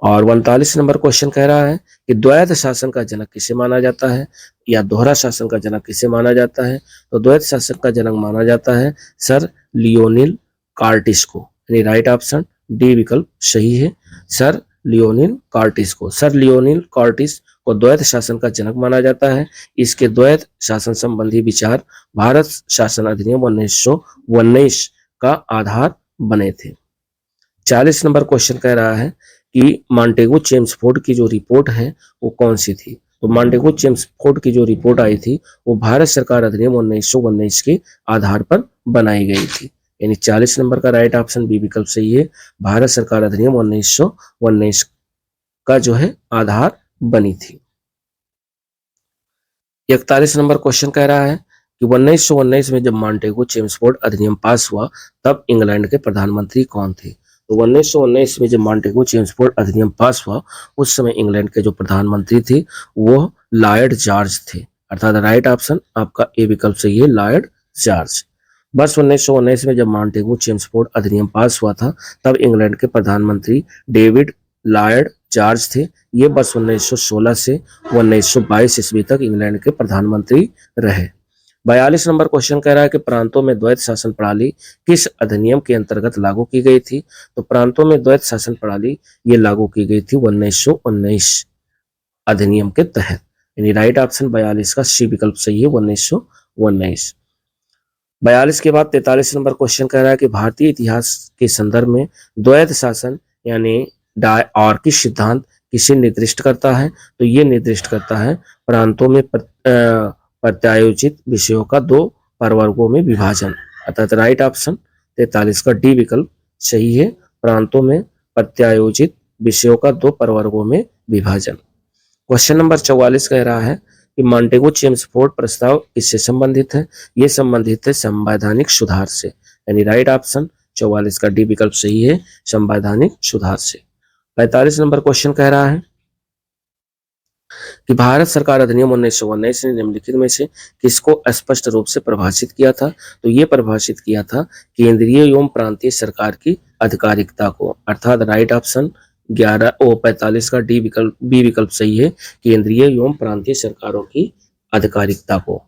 और 39 नंबर क्वेश्चन कह रहा है कि द्वैध शासन का जनक किसे माना जाता है, या दोहरा शासन का जनक किसे माना जाता है। तो द्वैध शासन का जनक माना जाता है सर लियोनिल कार्टिस को, यानी राइट ऑप्शन डी विकल्प सही है, सर लियोनिल कार्टिस को। सर लियोनिल कार्टिस को द्वैध शासन का जनक माना जाता है। इसके द्वैध शासन संबंधी विचार भारत शासन अधिनियम 1919 का आधार बने थे। 40 नंबर क्वेश्चन कह रहा है कि मॉन्टेगू चेम्सफोर्ड की जो रिपोर्ट है वो कौन सी थी। तो मॉन्टेगू चेम्सफोर्ड की जो रिपोर्ट आई थी वो भारत सरकार अधिनियम 1919 के आधार पर बनाई गई थी, यानी 40 नंबर का राइट ऑप्शन बी विकल्प सही है, भारत सरकार अधिनियम 1919 का जो है आधार बनी थी। 41 नंबर क्वेश्चन कह रहा है कि 1919 में जब मॉन्टेगो चेम्सफोर्ड अधिनियम पास हुआ तब इंग्लैंड के प्रधानमंत्री कौन थे। तो 1919 में जब मॉन्टेगो चेम्सफोर्ड अधिनियम पास हुआ उस समय इंग्लैंड के जो प्रधानमंत्री थे वो लॉर्ड जॉर्ज थे, अर्थात राइट ऑप्शन आपका ए विकल्प सही है, लॉर्ड जॉर्ज। वर्ष 1919 में जब मॉन्टेगो चेम्सफोर्ड अधिनियम पास हुआ था तब इंग्लैंड के प्रधानमंत्री डेविड लॉर्ड जॉर्ज थे। ये वर्ष 1916 से 1922 ईस्वी तक इंग्लैंड के प्रधानमंत्री रहे। 42 नंबर क्वेश्चन कह रहा है कि प्रांतों में द्वैत शासन प्रणाली किस अधिनियम के अंतर्गत लागू की गई थी। तो प्रांतों में द्वैत शासन प्रणाली ये लागू की गई थी 1919 अधिनियम के तहत, यानी राइट ऑप्शन 42 का सी विकल्प सही है, 1919। 42 के बाद 43 नंबर क्वेश्चन कह रहा है कि भारतीय इतिहास के संदर्भ में द्वैत शासन यानी डायआर्की सिद्धांत किसे निर्दिष्ट करता है। तो ये निर्दिष्ट करता है प्रांतों में प्रत्यायोजित विषयों का दो प्रवर्गों में विभाजन, अर्थात राइट ऑप्शन 43 का डी विकल्प सही है, प्रांतों में प्रत्यायोजित विषयों का दो प्रवर्गों में विभाजन। क्वेश्चन नंबर 44 कह रहा है कि मॉन्टेगो चेम्सफोर्ड प्रस्ताव किससे संबंधित है। ये संबंधित है संवैधानिक सुधार से, यानी राइट ऑप्शन 44 का डी विकल्प सही है, संवैधानिक सुधार से। 45 नंबर क्वेश्चन कह रहा है कि भारत सरकार अधिनियम 1919 ने निम्नलिखित में से किसको स्पष्ट रूप से परिभाषित किया था। तो ये परिभाषित किया था केंद्रीय एवं प्रांतीय सरकार की अधिकारिकता को, अर्थात राइट ऑप्शन 45 का डी विकल्प बी विकल्प सही है, केंद्रीय एवं प्रांतीय सरकारों की अधिकारिकता को।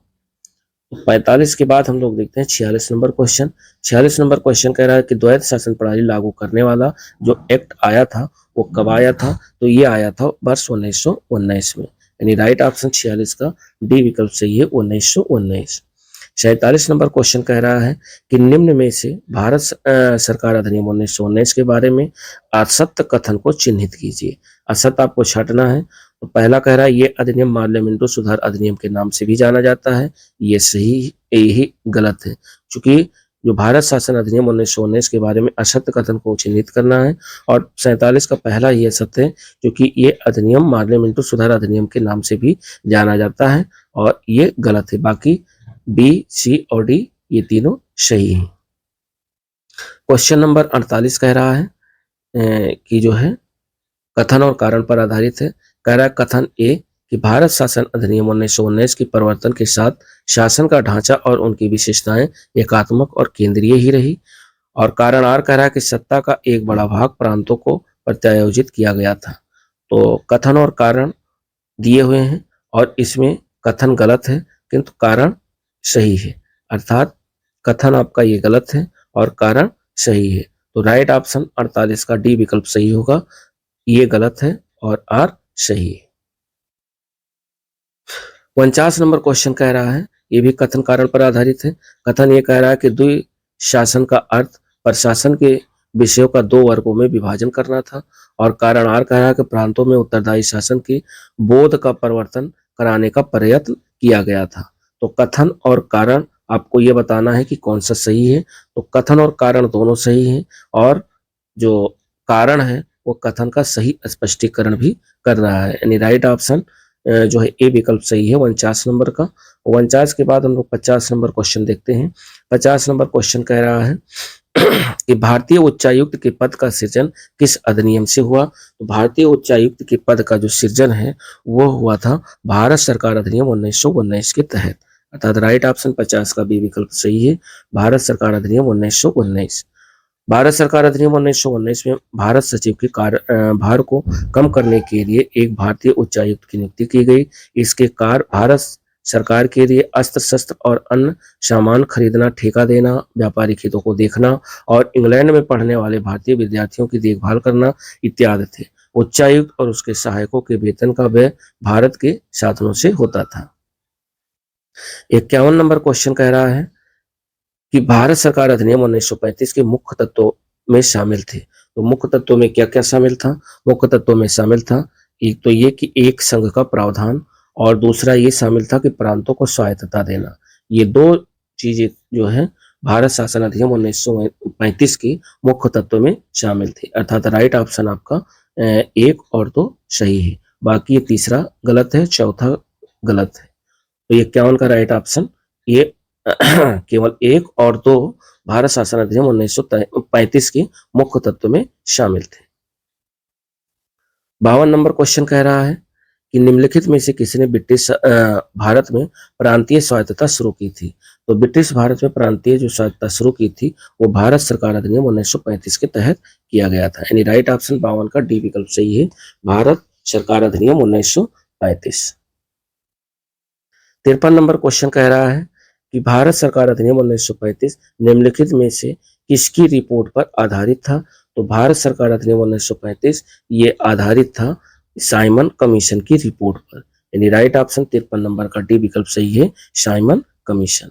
45 के बाद हम लोग देखते हैं 46 नंबर क्वेश्चन। 46 नंबर क्वेश्चन कह रहा है कि द्वैत शासन प्रणाली लागू करने वाला जो एक्ट आया था वो कब आया था। तो ये आया था वर्ष 1919 में, यानी राइट ऑप्शन 46 का डी विकल्प सही है, 1919। 47 नंबर क्वेश्चन कह रहा है कि निम्न में से भारत सरकार अधिनियम 1919 के बारे में असत्य कथन को चिन्हित कीजिए। असत्य आपको छांटना है। तो पहला कह रहा है ये अधिनियम पार्लियामेंटो सुधार अधिनियम के नाम से भी जाना जाता है, ये सही यही गलत है, क्योंकि जो भारत शासन अधिनियम 1919 के बारे में असत्य कथन को चिन्हित करना है। और 47 का पहला ये सत्य है क्योंकि ये अधिनियम पार्लियामेंटो सुधार अधिनियम के नाम से भी जाना जाता है और ये गलत है। बाकी बी सी और डी ये तीनों सही हैं। क्वेश्चन नंबर 48 कह रहा है कि जो है कथन और कारण पर आधारित है। कह रहा है कथन ए कि भारत शासन अधिनियम 1919 के परिवर्तन के साथ शासन का ढांचा और उनकी विशेषताएं एकात्मक और केंद्रीय ही रही। और कारण आर कह रहा है कि सत्ता का एक बड़ा भाग प्रांतों को प्रत्यायोजित किया गया था। तो कथन और कारण दिए हुए हैं और इसमें कथन गलत है किंतु कारण सही है, अर्थात कथन आपका ये गलत है और कारण सही है। तो राइट ऑप्शन 48 का डी विकल्प सही होगा, ये गलत है और आर सही है। 49 नंबर क्वेश्चन कह रहा है, ये भी कथन कारण पर आधारित है। कथन ये कह रहा है कि द्वि शासन का अर्थ प्रशासन के विषयों का दो वर्गों में विभाजन करना था। और कारण आर कह रहा है कि प्रांतों में उत्तरदायी शासन की बोध का परिवर्तन कराने का प्रयत्न किया गया था। तो कथन और कारण आपको ये बताना है कि कौन सा सही है। तो कथन और कारण दोनों सही हैं और जो कारण है वो कथन का सही स्पष्टीकरण भी कर रहा है, यानी राइट ऑप्शन जो है ए विकल्प सही है 49 नंबर का। 49 के बाद हम लोग 50 नंबर क्वेश्चन देखते हैं। 50 नंबर क्वेश्चन कह रहा है कि भारतीय उच्चायुक्त के पद का सृजन किस अधिनियम से हुआ। तो भारतीय उच्चायुक्त के पद का जो सृजन है वो हुआ था भारत सरकार अधिनियम 1919 के तहत, अर्थात राइट ऑप्शन 50 का बी विकल्प सही है, भारत सरकार अधिनियम 1919। भारत सरकार अधिनियम 1919 में भारत सचिव के भार को कम करने के लिए एक भारतीय उच्चायुक्त की नियुक्ति की गई। इसके कार्य भारत सरकार के लिए अस्त्र शस्त्र और अन्य सामान खरीदना, ठेका देना, व्यापारिक हितों को देखना और इंग्लैंड में पढ़ने वाले भारतीय विद्यार्थियों की देखभाल करना इत्यादि थे। उच्चायुक्त और उसके सहायकों के वेतन का व्यय भारत के साधनों से होता था। 51 नंबर क्वेश्चन कह रहा है कि भारत सरकार अधिनियम 1935 के मुख्य तत्वों में शामिल थे। तो मुख्य तत्वों में क्या क्या शामिल था। मुख्य तत्वों में शामिल था एक तो ये कि एक संघ का प्रावधान और दूसरा ये शामिल था कि प्रांतों को स्वायत्तता देना। ये दो चीजें जो है भारत शासन अधिनियम 1935 के मुख्य तत्वों में शामिल थी, अर्थात राइट ऑप्शन आपका 1 और 2 सही है। बाकी ये तीसरा गलत है, चौथा गलत है। तो ये 51 का राइट ऑप्शन ये केवल 1 और 2 भारत शासन अधिनियम 1935 के मुख्य तत्व में शामिल थे। 52 नंबर क्वेश्चन कह रहा है कि निम्नलिखित में से किसने ब्रिटिश भारत में प्रांतीय स्वायत्तता शुरू की थी। तो ब्रिटिश भारत में प्रांतीय जो स्वायत्तता शुरू की थी वो भारत सरकार अधिनियम 1935 के तहत किया गया था। यानी राइट ऑप्शन 52 का डी विकल्प सही है, भारत सरकार अधिनियम 1935। 53 नंबर क्वेश्चन कह रहा है कि भारत सरकार अधिनियम 1935 निम्नलिखित में से किसकी रिपोर्ट पर आधारित था। तो भारत सरकार अधिनियम 1935 ये आधारित था साइमन कमीशन की रिपोर्ट पर। यानी राइट ऑप्शन 53 नंबर का डी विकल्प सही है, साइमन कमीशन।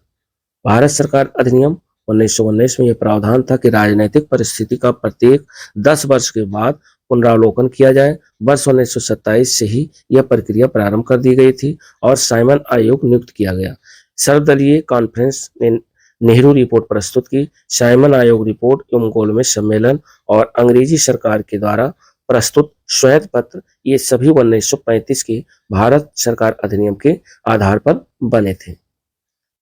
भारत सरकार अधिनियम 1919 में यह प्रावधान था कि राजनीतिक परिस्थिति का प्रत्येक 10 वर्ष के बाद पुनरावलोकन किया जाए। वर्ष 1927 से ही यह प्रक्रिया प्रारंभ कर दी गई थी और साइमन आयोग नियुक्त किया गया। सर्वदलीय कॉन्फ्रेंस ने नेहरू रिपोर्ट प्रस्तुत की। साइमन आयोग रिपोर्ट एवं गोलमेज सम्मेलन और अंग्रेजी सरकार के द्वारा प्रस्तुत श्वेत पत्र ये सभी 1935 के भारत सरकार अधिनियम के आधार पर बने थे।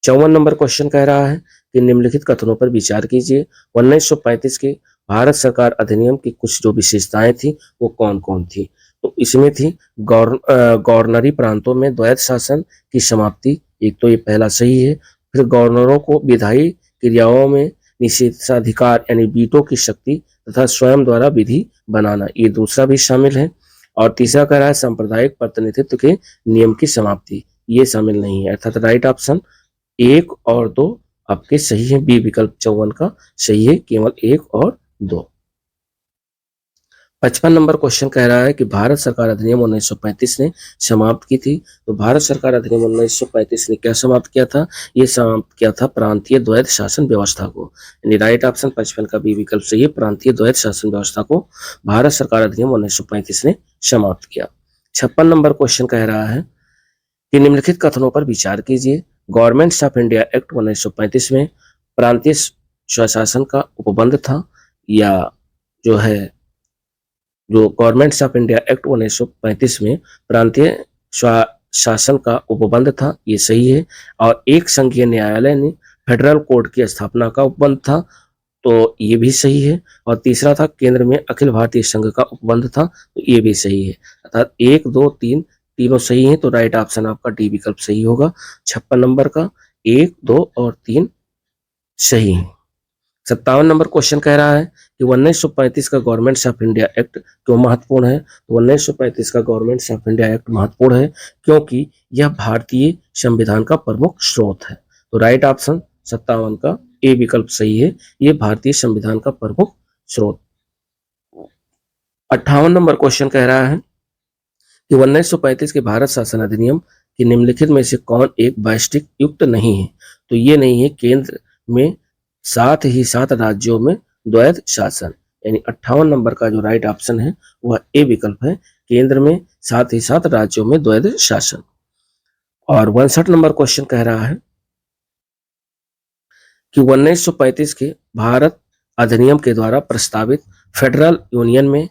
54 नंबर क्वेश्चन कह रहा है कि निम्नलिखित कथनों पर विचार कीजिए। 1935 के भारत सरकार अधिनियम की कुछ जो विशेषताएं थी वो कौन कौन थी। तो इसमें थी गवर्नरी प्रांतों में द्वैध शासन की समाप्ति, एक तो ये पहला सही है। फिर गवर्नरों को विधायी क्रियाओं में निषेधाधिकार यानी वीटो की शक्ति तथा स्वयं द्वारा विधि बनाना, ये दूसरा भी शामिल है। और तीसरा कह रहा है सांप्रदायिक प्रतिनिधित्व के नियम की समाप्ति, ये शामिल नहीं है। अर्थात राइट ऑप्शन 1 और 2 आपके सही है, बी विकल्प 54 का सही है, केवल 1 और 2। 55 नंबर क्वेश्चन कह रहा है कि भारत सरकार अधिनियम 1935 ने समाप्त की थी। तो भारत सरकार अधिनियम 1935 ने क्या समाप्त किया था, ये समाप्त किया था प्रांतीय द्वैध शासन व्यवस्था को। यानी राइट ऑप्शन 55 का बी विकल्प सही है, प्रांतीय द्वैध शासन व्यवस्था को भारत सरकार अधिनियम 1935 ने समाप्त किया। 56 नंबर क्वेश्चन कह रहा है कि निम्नलिखित कथनों पर विचार कीजिए। गवर्नमेंट्स ऑफ इंडिया एक्ट 1935 में प्रांतीय स्वशासन का उपबंध था, या जो गवर्नमेंट्स ऑफ इंडिया एक्ट 1935 में प्रांतीय स्वशासन का उपबंध था, ये सही है। और एक संघीय न्यायालय ने फेडरल कोर्ट की स्थापना का उपबंध था, तो ये भी सही है। और तीसरा था केंद्र में अखिल भारतीय संघ का उपबंध था, तो ये भी सही है। अर्थात 1, 2, 3 तीनों सही हैं, तो राइट ऑप्शन आपका डी विकल्प सही होगा। 56 नंबर का 1, 2 और 3 सही है। 57 नंबर क्वेश्चन कह रहा है कि 1935 का गवर्नमेंट्स ऑफ इंडिया एक्ट क्यों महत्वपूर्ण है। तो 1935 का गवर्नमेंट्स ऑफ इंडिया एक्ट महत्वपूर्ण है क्योंकि यह भारतीय संविधान का प्रमुख स्रोत है। तो राइट ऑप्शन 57 का ए विकल्प सही है, ये भारतीय संविधान का प्रमुख स्रोत। 58 नंबर क्वेश्चन कह रहा है कि 1935 के भारत शासन अधिनियम की निम्नलिखित में से कौन एक वैश्विक युक्त नहीं है। तो ये नहीं है केंद्र में साथ ही साथ राज्यों में द्वैध शासन। यानी 58 नंबर का जो राइट ऑप्शन है वह ए विकल्प है, केंद्र में साथ ही साथ राज्यों में द्वैध शासन। और 59 नंबर क्वेश्चन कह रहा है कि 1935 के भारत अधिनियम के द्वारा प्रस्तावित फेडरल यूनियन में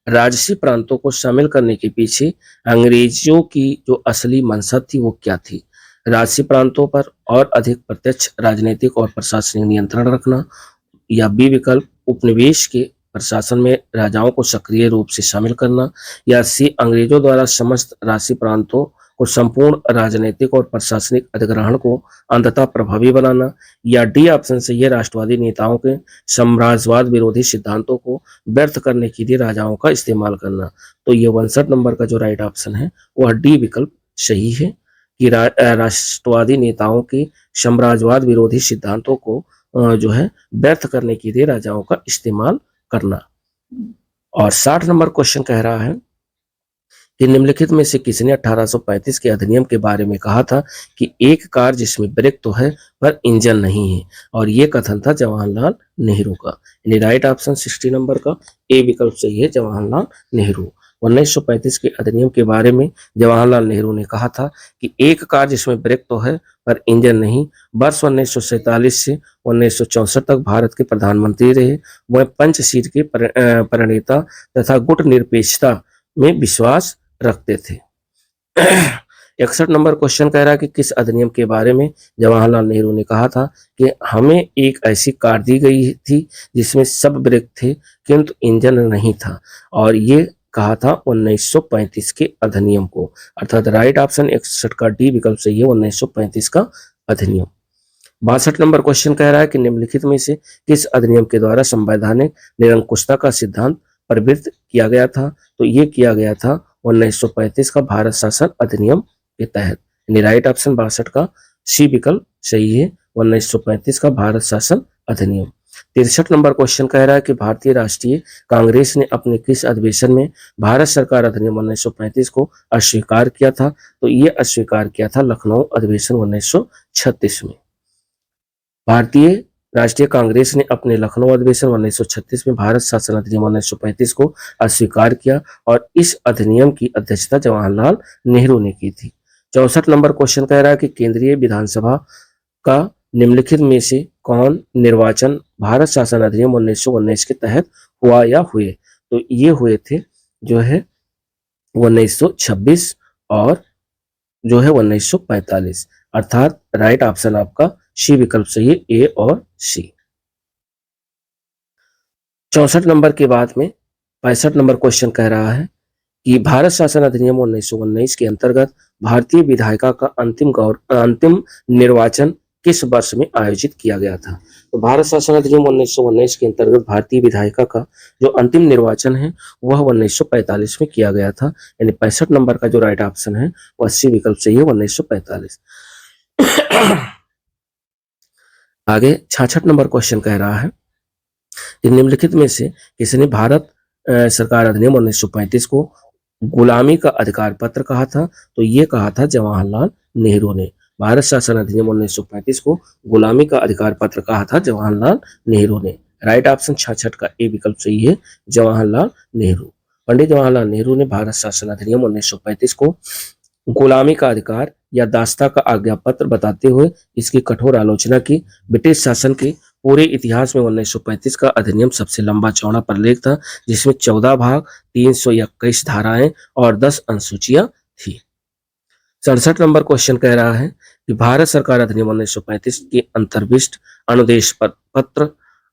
राजसी प्रांतों को शामिल करने के पीछे अंग्रेजों की जो असली मंशा थी वो क्या थी। राजसी प्रांतों पर और अधिक प्रत्यक्ष राजनीतिक और प्रशासनिक नियंत्रण रखना, या बी विकल्प उपनिवेश के प्रशासन में राजाओं को सक्रिय रूप से शामिल करना, या सी अंग्रेजों द्वारा समस्त राजसी प्रांतों को संपूर्ण राजनीतिक और प्रशासनिक अधिग्रहण को अंततः प्रभावी बनाना, या डी ऑप्शन से ये राष्ट्रवादी नेताओं के साम्राज्यवाद विरोधी सिद्धांतों को व्यर्थ करने के लिए राजाओं का इस्तेमाल करना। तो ये 59 नंबर का जो राइट ऑप्शन है वह डी विकल्प सही है कि राष्ट्रवादी नेताओं के साम्राज्यवाद विरोधी सिद्धांतों को जो है व्यर्थ करने के लिए राजाओं का इस्तेमाल करना। और 60 नंबर क्वेश्चन कह रहा है कि निम्नलिखित में से किसने 1835 के अधिनियम के बारे में कहा था कि एक कार जिसमें ब्रेक तो है पर इंजन नहीं है। और ये कथन था जवाहरलाल नेहरू का। यानी राइट ऑप्शन 60 नंबर का ए विकल्प सही है, जवाहरलाल नेहरू। 1935 के अधिनियम के बारे में जवाहरलाल नेहरू ने कहा था कि एक कार जिसमें ब्रेक तो है पर इंजन नहीं। वर्ष 1947 से 1964 तक भारत के प्रधानमंत्री रहे। वह पंचशील के प्रणेता तथा गुट निरपेक्षता में विश्वास रखते थे। 61 नंबर क्वेश्चन कह रहा है कि किस अधिनियम के बारे में जवाहरलाल नेहरू ने कहा था कि हमें एक ऐसी कार दी गई थी जिसमें सब ब्रेक थे किंतु इंजन नहीं था, और ये कहा था 1935 के अधिनियम को। अर्थात राइट ऑप्शन 61 का डी विकल्प सही है, 1935 का अधिनियम। 62 नंबर क्वेश्चन कह रहा है कि निम्नलिखित में से किस अधिनियम के द्वारा संवैधानिक निरंकुशता का सिद्धांत प्रवृत्त किया गया था? तो ये किया गया था 1935 का भारत शासन अधिनियम के तहत, यानी राइट ऑप्शन 62 का सी विकल्प सही है, 1935 का भारत शासन अधिनियम। 63 नंबर क्वेश्चन कह रहा है कि भारतीय राष्ट्रीय कांग्रेस ने अपने किस अधिवेशन में भारत सरकार अधिनियम 1935 को अस्वीकार किया था? तो ये अस्वीकार किया था लखनऊ अधिवेशन 1936 में। भारतीय राष्ट्रीय कांग्रेस ने अपने लखनऊ अधिवेशन 1936 में भारत शासन अधिनियम 1935 को अस्वीकार किया और इस अधिनियम की अध्यक्षता जवाहरलाल नेहरू ने की थी। 64 नंबर क्वेश्चन कह रहा है कि केंद्रीय विधानसभा का निम्नलिखित में से कौन निर्वाचन भारत शासन अधिनियम 1919 के तहत हुआ या हुए? तो ये हुए थे जो है 1926 और जो है 1945, अर्थात राइट ऑप्शन आपका सी विकल्प सही है, ए और सी। 64 नंबर के बाद में 65 नंबर क्वेश्चन कह रहा है कि भारत शासन अधिनियम 1919 के अंतर्गत भारतीय विधायिका का अंतिम निर्वाचन किस वर्ष में आयोजित किया गया था? तो भारत शासन अधिनियम 1919 के अंतर्गत भारतीय विधायिका का जो अंतिम निर्वाचन है वह 1945 में किया गया था, यानी 65 नंबर का जो राइट ऑप्शन है वह सी विकल्प सही है, 1945। आगे 66 नंबर क्वेश्चन कह रहा है कि निम्नलिखित में से किसने भारत सरकार अधिनियम 1935 को गुलामी का अधिकार पत्र कहा था? तो ये कहा था जवाहरलाल नेहरू ने। भारत शासन अधिनियम 1935 को गुलामी का अधिकार पत्र कहा था जवाहरलाल नेहरू ने। राइट ऑप्शन 66 का ए विकल्प सही है, जवाहरलाल नेहरू। पंडित जवाहरलाल नेहरू ने भारत शासन अधिनियम 1935 को गुलामी का अधिकार या दास्ता का आज्ञा पत्र बताते हुए इसकी कठोर आलोचना की। ब्रिटिश शासन के पूरे इतिहास में 1935 का अधिनियम सबसे लंबा चौड़ा प्रलेख था, जिसमें 14 भाग, 321 धाराएं और 10 अनुसूचियां थी। 67 नंबर क्वेश्चन कह रहा है कि भारत सरकार अधिनियम 1935 के अंतर्विष्ट अनुदेश पत्र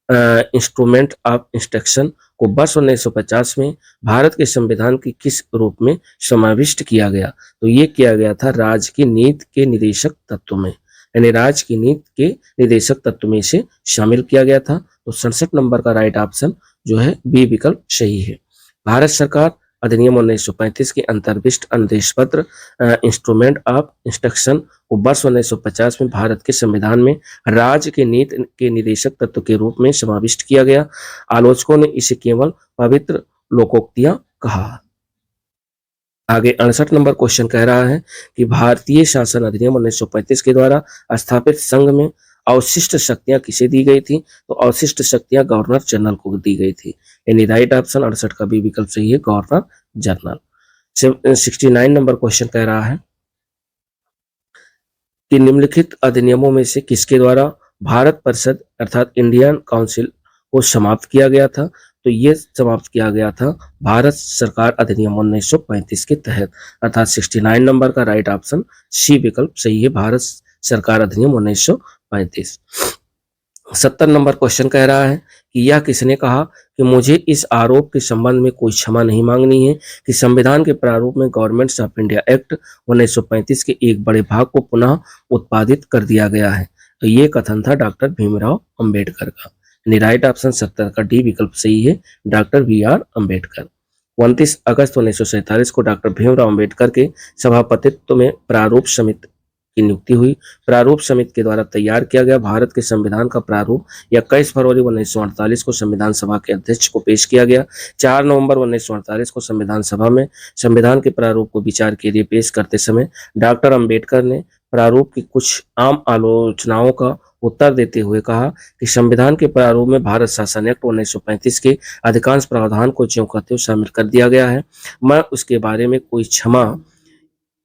इंस्ट्रूमेंट ऑफ इंस्ट्रक्शन को वर्ष 1950 में भारत के संविधान के किस रूप में समाविष्ट किया गया? तो ये किया गया था राज्य की नीति के निदेशक तत्व में, यानी राज्य की नीति के निदेशक तत्व में से शामिल किया गया था। तो 67 नंबर का राइट ऑप्शन जो है बी विकल्प सही है। भारत सरकार अधिनियम 1935 के अंतर्विष्ट अनुदेश पत्र इंस्ट्रूमेंट ऑफ इंस्ट्रक्शन को वर्ष 1950 में भारत के संविधान में राज्य के नीति के निदेशक तत्व के रूप में समाविष्ट किया गया। आलोचकों ने इसे केवल पवित्र लोकोक्तियां कहा। आगे 68 नंबर क्वेश्चन कह रहा है कि भारतीय शासन अधिनियम 1935 के द्वारा स्थापित संघ में अवशिष्ट शक्तियां किसे दी गई थी? तो अवशिष्ट शक्तियां गवर्नर जनरल को दी गई थी, यानी राइट ऑप्शन 68 का बी विकल्प सही है, गवर्नर जनरल। 69 नंबर क्वेश्चन कह रहा है कि निम्नलिखित अधिनियमों में से किसके द्वारा भारत परिषद अर्थात इंडियन काउंसिल को समाप्त किया गया था? तो ये समाप्त किया गया था भारत सरकार अधिनियम 1935 के तहत, अर्थात 69 नंबर का राइट ऑप्शन सी विकल्प सही है, भारत सरकार अधिनियम 1935। 70 नंबर क्वेश्चन कह रहा है कि यह किसने कहा कि मुझे इस आरोप के संबंध में कोई क्षमा नहीं मांगनी है कि संविधान के प्रारूप में गवर्नमेंट्स ऑफ इंडिया एक्ट 1935 के एक बड़े भाग को पुनः उत्पादित कर दिया गया है? तो ये कथन था डॉक्टर भीमराव अंबेडकर का, यानी राइट ऑप्शन 70 का डी विकल्प सही है, डॉक्टर BR अम्बेडकर। 29 अगस्त 1947 को डॉक्टर भीमराव अंबेडकर के सभापतित्व में प्रारूप समिति की नियुक्ति हुई। प्रारूप समिति के द्वारा तैयार किया गया भारत के संविधान का प्रारूप 21 फरवरी 1948 को संविधान सभा के अध्यक्ष को पेश किया गया। 4 नवंबर 1948 को संविधान सभा में संविधान के प्रारूप को विचार के लिए पेश करते समय डॉक्टर अंबेडकर ने प्रारूप की कुछ आम आलोचनाओं का उत्तर देते हुए कहा कि संविधान के प्रारूप में भारत शासन एक्ट 1935 के अधिकांश प्रावधान को ज्यों का त्यों शामिल कर दिया गया है। मैं उसके बारे में कोई क्षमा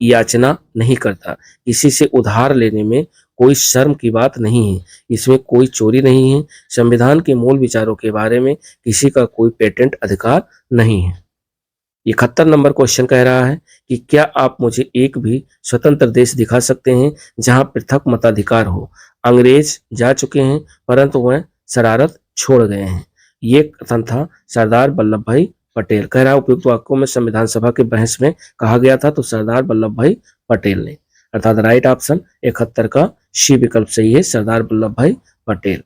याचना नहीं करता। किसी से उधार लेने में कोई शर्म की बात नहीं है, इसमें कोई चोरी नहीं है। संविधान के मूल विचारों के बारे में किसी का कोई पेटेंट अधिकार नहीं है। 71 नंबर क्वेश्चन कह रहा है कि क्या आप मुझे एक भी स्वतंत्र देश दिखा सकते हैं जहां पृथक मताधिकार हो? अंग्रेज जा चुके हैं परंतु वह शरारत छोड़ गए हैं। ये कथन था सरदार वल्लभ भाई पटेल। कह रहा है उपयुक्त वाक्यों में संविधान सभा के बहस में कहा गया था, तो सरदार वल्लभ भाई पटेल ने, अर्थात राइट ऑप्शन 71 का सी विकल्प सही है, सरदार वल्लभ भाई पटेल।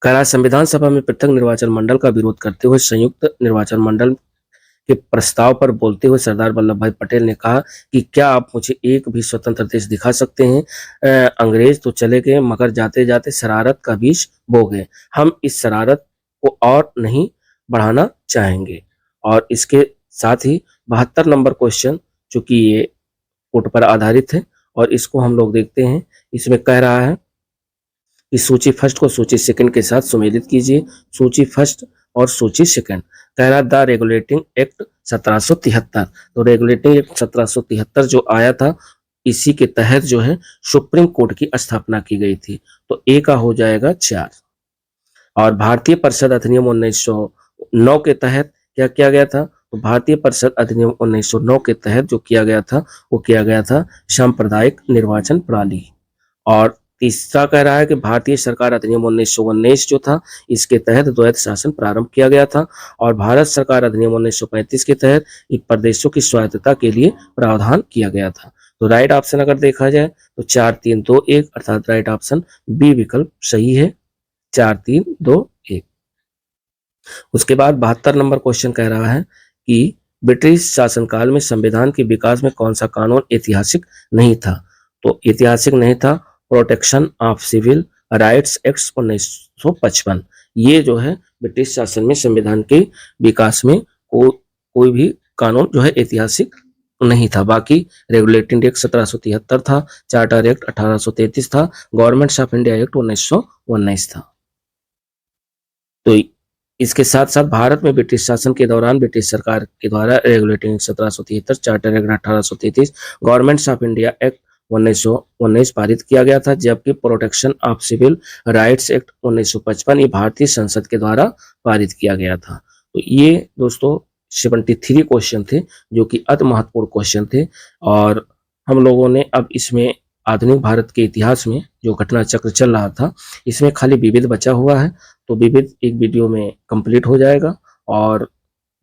कह रहा है संविधान सभा में पृथक निर्वाचन मंडल का विरोध करते हुए संयुक्त निर्वाचन मंडल के प्रस्ताव पर बोलते हुए सरदार वल्लभ भाई पटेल ने कहा कि क्या आप मुझे एक भी स्वतंत्र देश दिखा सकते हैं? अंग्रेज तो चले गए मगर जाते जाते शरारत का बीज बो गए। हम इस शरारत को और नहीं बढ़ाना चाहेंगे। और इसके साथ ही 72 नंबर क्वेश्चन, चूंकि ये कोट पर आधारित है और इसको हम लोग देखते हैं। इसमें कह रहा है कि सूची फर्स्ट को सूची सेकंड के साथ सुमेलित कीजिए। सूची फर्स्ट और सूची सेकंड। कह रहा द रेगुलेटिंग एक्ट 1773। तो रेगुलेटिंग एक्ट 1773 जो आया था, इसी के तहत जो है सुप्रीम कोर्ट की स्थापना की गई थी। तो ए का हो जाएगा 4। और भारतीय परिषद अधिनियम 1909 के तहत क्या किया गया था? तो भारतीय परिषद अधिनियम 1909 के तहत जो किया गया था वो किया गया था सांप्रदायिक निर्वाचन प्रणाली। और तीसरा कह रहा है कि भारतीय सरकार अधिनियम 1919 जो था, इसके तहत द्वैध शासन प्रारंभ किया गया था। और भारत सरकार अधिनियम 1935 के तहत प्रदेशों की स्वायत्तता के लिए प्रावधान किया गया था। तो राइट ऑप्शन अगर देखा जाए तो 4 3 2 1 अर्थात राइट ऑप्शन बी विकल्प सही है, 4 3 2 1। उसके बाद 72 नंबर क्वेश्चन कह रहा है कि ब्रिटिश शासनकाल में संविधान के विकास में कौन सा कानून ऐतिहासिक नहीं था? तो ऐतिहासिक नहीं था protection of civil rights act 1955। ये जो है ब्रिटिश शासन में संविधान के विकास में कोई भी कानून जो है ऐतिहासिक नहीं था। बाकी रेगुलेटिंग एक्ट 1773 था, चार्टर एक्ट 1833 था, गवर्नमेंट ऑफ इंडिया एक्ट 1919 था। तो इसके साथ साथ भारत में ब्रिटिश शासन के दौरान ब्रिटिश सरकार के द्वारा regulating act 1773, charter act 1833, government of India act 1919 पारित किया गया था, जबकि protection of civil rights act 1955 ये भारतीय संसद के द्वारा पारित किया गया था। तो ये दोस्तों 73 क्वेश्चन थे जो कि अति महत्वपूर्ण क्वेश्चन थे। और हम लोगों ने अब इसमें आधुनिक भारत के इतिहास में जो घटना चक्र चल रहा था, इसमें खाली विविध बचा हुआ है। तो विविध एक वीडियो में कंप्लीट हो जाएगा। और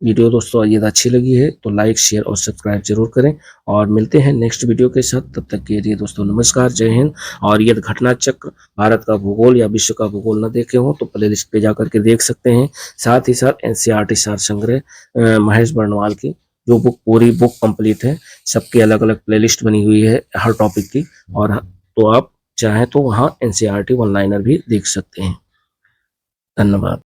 वीडियो दोस्तों यदि अच्छी लगी है तो लाइक शेयर और सब्सक्राइब जरूर करें। और मिलते हैं नेक्स्ट वीडियो के साथ, तब तक के लिए दोस्तों नमस्कार, जय हिंद। और यदि घटना चक्र भारत का भूगोल या विश्व का भूगोल न देखे हो तो प्लेलिस्ट पे जाकर के देख सकते हैं। साथ ही साथ एनसीईआरटी सार संग्रह महेश बर्णवाल की जो बुक पूरी बुक कंप्लीट है, सबकी अलग अलग प्लेलिस्ट बनी हुई है हर टॉपिक की। और तो आप चाहें तो वहाँ एनसीईआरटी वन लाइनर भी देख सकते हैं। धन्यवाद।